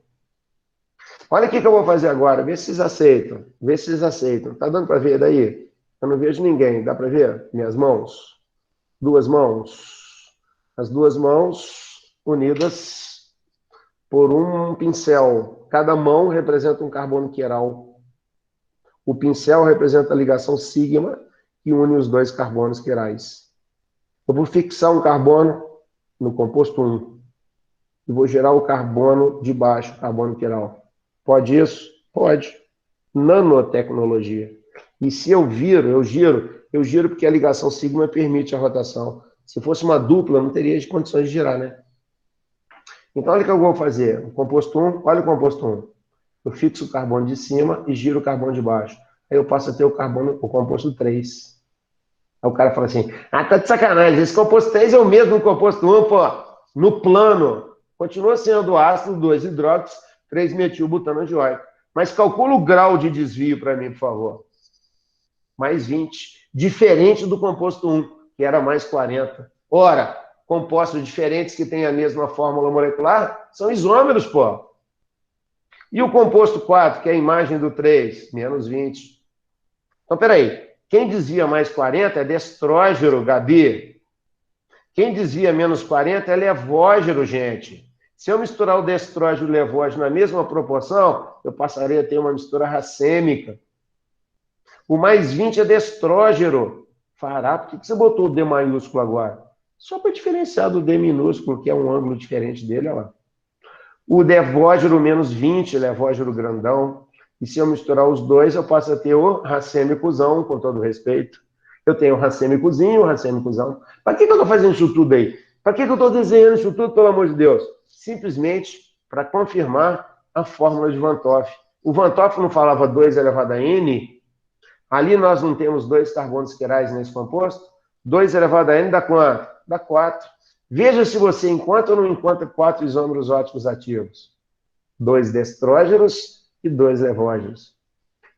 A: Olha o que eu vou fazer agora. Vê se vocês aceitam. Vê se vocês aceitam. Tá dando para ver daí? Eu não vejo ninguém. Dá para ver? Minhas mãos. Duas mãos. As duas mãos unidas por um pincel. Cada mão representa um carbono quiral. O pincel representa a ligação sigma que une os dois carbonos quirais. Eu vou fixar um carbono no composto 1 e vou gerar o carbono de baixo, carbono quiral. Pode isso? Pode. Nanotecnologia. E se eu viro, eu giro porque a ligação sigma permite a rotação. Se fosse uma dupla, não teria condições de girar, né? Então, olha o que eu vou fazer. O composto 1, olha o composto 1. Eu fixo o carbono de cima e giro o carbono de baixo. Aí eu passo a ter o composto 3. Aí o cara fala assim, tá de sacanagem, esse composto 3 é o mesmo do composto 1, pô. No plano, continua sendo ácido, 2 hidróxidos, 3 metilbutanadioico. Mas calcula o grau de desvio para mim, por favor. Mais 20. Diferente do composto 1, que era mais 40. Ora, compostos diferentes que têm a mesma fórmula molecular são isômeros, pô. E o composto 4, que é a imagem do 3, menos 20. Então, peraí. Quem desvia mais 40 é destrógeno, Gabi. Quem desvia menos 40 é levógeno, gente. Se eu misturar o destrógeno e o levógeno na mesma proporção, eu passaria a ter uma mistura racêmica. O mais 20 é destrógeno. Fará, por que você botou o D maiúsculo agora? Só para diferenciar do D minúsculo, que é um ângulo diferente dele, olha lá. O levógeno menos 20, levógeno grandão. E se eu misturar os dois, eu passo a ter o racêmicozão, com todo respeito. Eu tenho o racêmicozinho e o racêmicozão. Para que eu estou fazendo isso tudo aí? Para que eu estou desenhando isso tudo, pelo amor de Deus? Simplesmente para confirmar a fórmula de Van 't Hoff. O Van 't Hoff não falava 2 elevado a N? Ali nós não temos 2 carbonos quirais nesse composto? 2 elevado a N dá quanto? Dá 4. Veja se você encontra ou não encontra 4 isômeros óticos ativos. 2 destrógenos e 2 levógenos.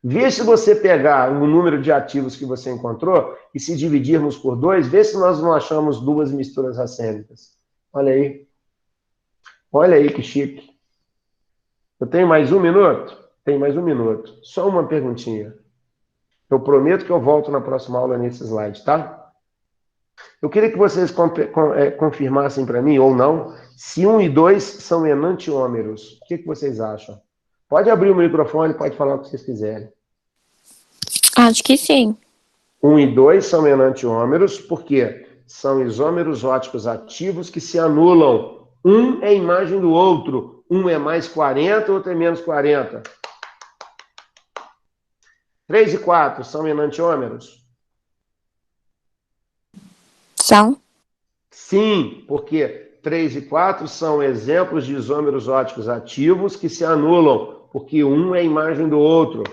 A: Veja se você pegar o número de ativos que você encontrou e se dividirmos por 2, vê se nós não achamos 2 misturas racêmicas. Olha aí. Olha aí que chique. Eu tenho mais 1 minuto? Tenho mais 1 minuto. Só uma perguntinha. Eu prometo que eu volto na próxima aula nesse slide, tá? Eu queria que vocês confirmassem para mim, ou não, se 1 e 2 são enantiômeros. O que vocês acham? Pode abrir o microfone, pode falar o que vocês quiserem.
D: Acho que sim.
A: 1 e 2 são enantiômeros, porque são isômeros óticos ativos que se anulam. Um é a imagem do outro. Um é mais 40, outro é menos 40. 3 e 4 são enantiômeros?
D: São?
A: Sim, porque 3 e 4 são exemplos de isômeros óticos ativos que se anulam, porque um é a imagem do outro.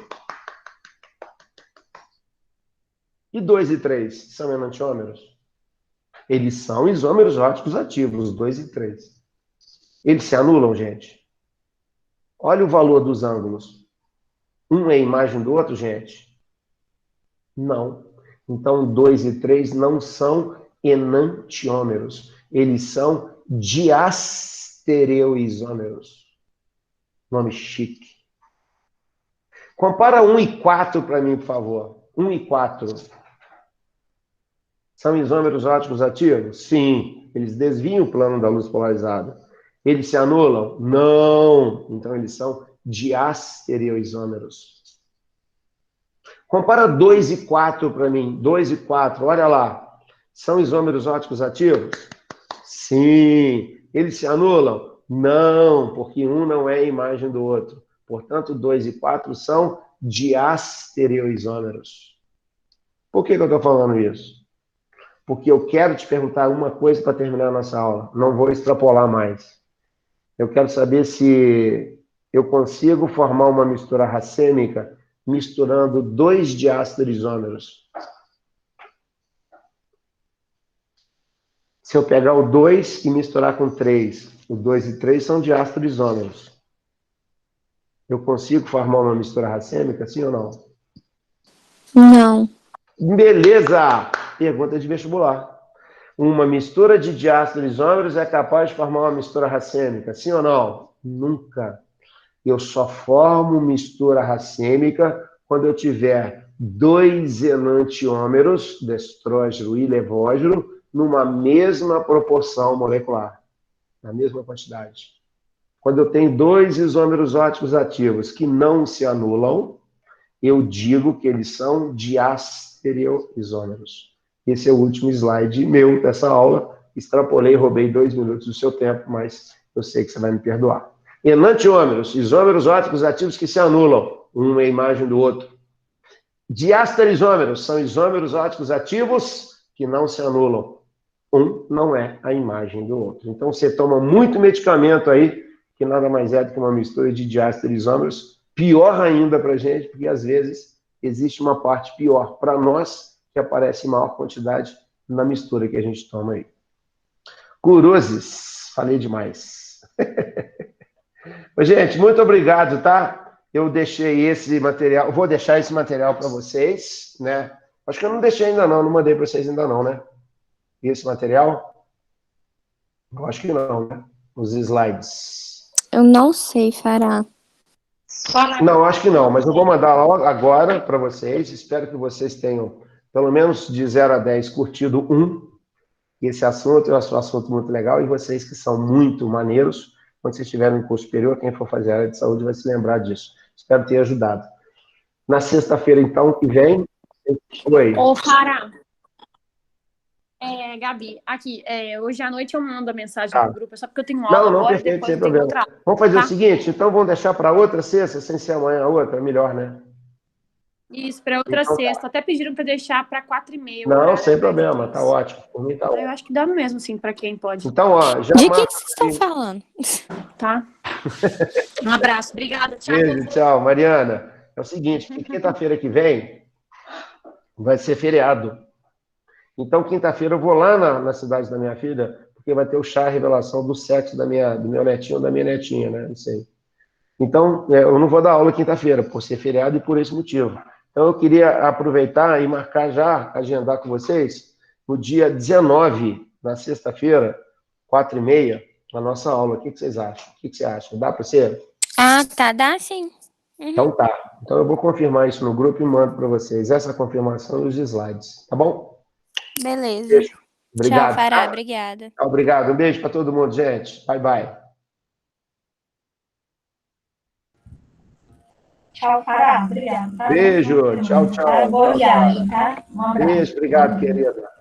A: E 2 e 3 são enantiômeros? Eles são isômeros óticos ativos, 2 e 3. Eles se anulam, gente? Olha o valor dos ângulos. Um é a imagem do outro, gente? Não. Então, 2 e 3 não são enantiômeros. Eles são diastereoisômeros. Nome chique. Compara 1 e 4 para mim, por favor. 1 e 4. São isômeros óticos ativos? Sim. Eles desviam o plano da luz polarizada. Eles se anulam? Não. Então, eles são diastereoisômeros. Compara 2 e 4 para mim. 2 e 4, olha lá. São isômeros óticos ativos? Sim. Eles se anulam? Não, porque um não é a imagem do outro. Portanto, 2 e 4 são diastereoisômeros. Por que eu estou falando isso? Porque eu quero te perguntar uma coisa para terminar a nossa aula. Não vou extrapolar mais. Eu quero saber se eu consigo formar uma mistura racêmica misturando 2 diastereoisômeros. Se eu pegar o 2 e misturar com 3, o 2 e 3 são diastereoisômeros. Eu consigo formar uma mistura racêmica, sim ou não?
D: Não.
A: Beleza! Pergunta de vestibular. Uma mistura de diastereoisômeros é capaz de formar uma mistura racêmica, sim ou não? Nunca. Eu só formo mistura racêmica quando eu tiver 2 enantiômeros, destrógeno e levógeno, numa mesma proporção molecular, na mesma quantidade. Quando eu tenho 2 isômeros óticos ativos que não se anulam, eu digo que eles são diastereoisômeros. Esse é o último slide meu dessa aula. Extrapolei, roubei 2 minutos do seu tempo, mas eu sei que você vai me perdoar. Enantiômeros, isômeros óticos ativos que se anulam, um é a imagem do outro. Diastereoisômeros são isômeros óticos ativos que não se anulam. Um não é a imagem do outro. Então, você toma muito medicamento aí, que nada mais é do que uma mistura de diastereoisômeros, pior ainda para a gente, porque às vezes existe uma parte pior para nós, que aparece em maior quantidade na mistura que a gente toma aí. Curoses, falei demais. Gente, muito obrigado, tá? Eu deixei esse material, vou deixar esse material para vocês, né? Acho que eu não deixei ainda não mandei para vocês ainda não, né? Esse material? Eu acho que não, né? Os slides.
D: Eu não sei, Fará.
A: Não, acho que não, mas eu vou mandar agora para vocês. Espero que vocês tenham, pelo menos de 0 a 10, curtido esse assunto. Eu acho um assunto muito legal. E vocês que são muito maneiros, quando vocês estiverem no curso superior, quem for fazer a área de saúde vai se lembrar disso. Espero ter ajudado. Na sexta-feira, então, que vem... Oi.
E: Ô, Fará. Gabi, aqui, hoje à noite eu mando a mensagem pro grupo, só porque eu tenho aula
A: não,
E: agora,
A: perfeito,
E: depois
A: sem
E: eu tenho
A: problema.
E: outra.
A: Vamos fazer o seguinte, então vamos deixar para outra sexta, sem ser amanhã a outra, melhor, né?
E: Isso, para outra
A: então,
E: sexta. Tá. Até pediram para deixar para 4h30.
A: Não, sem problema, tá ótimo. Por mim tá ótimo.
E: Eu acho que dá mesmo, sim, para quem pode.
A: Então, ó, já
D: de que vocês estão falando?
E: Tá. Um abraço, obrigada. Tchau.
A: Beijo, tchau. Mariana, é o seguinte, quinta-feira que vem vai ser feriado. Então, quinta-feira eu vou lá na cidade da minha filha, porque vai ter o chá revelação do sexo do meu netinho ou da minha netinha, né? Não sei. Então, eu não vou dar aula quinta-feira, por ser feriado e por esse motivo. Então, eu queria aproveitar e marcar já, agendar com vocês, no dia 19, na sexta-feira, 4h30, a nossa aula. O que vocês acham? O que você acha? Dá para você?
D: Ah, tá, dá sim. Uhum.
A: Então tá. Então eu vou confirmar isso no grupo e mando para vocês. Essa confirmação dos slides, tá bom?
D: Beleza.
A: Beijo. Obrigado.
D: Tchau, Fará. Obrigada.
A: Obrigado. Um beijo para todo mundo, gente. Bye, bye.
F: Tchau, Fará. Obrigada. Tá?
A: Beijo. Tchau, tchau.
F: Boa viagem, tá? Um abraço.
A: Beijo. Obrigado, querida.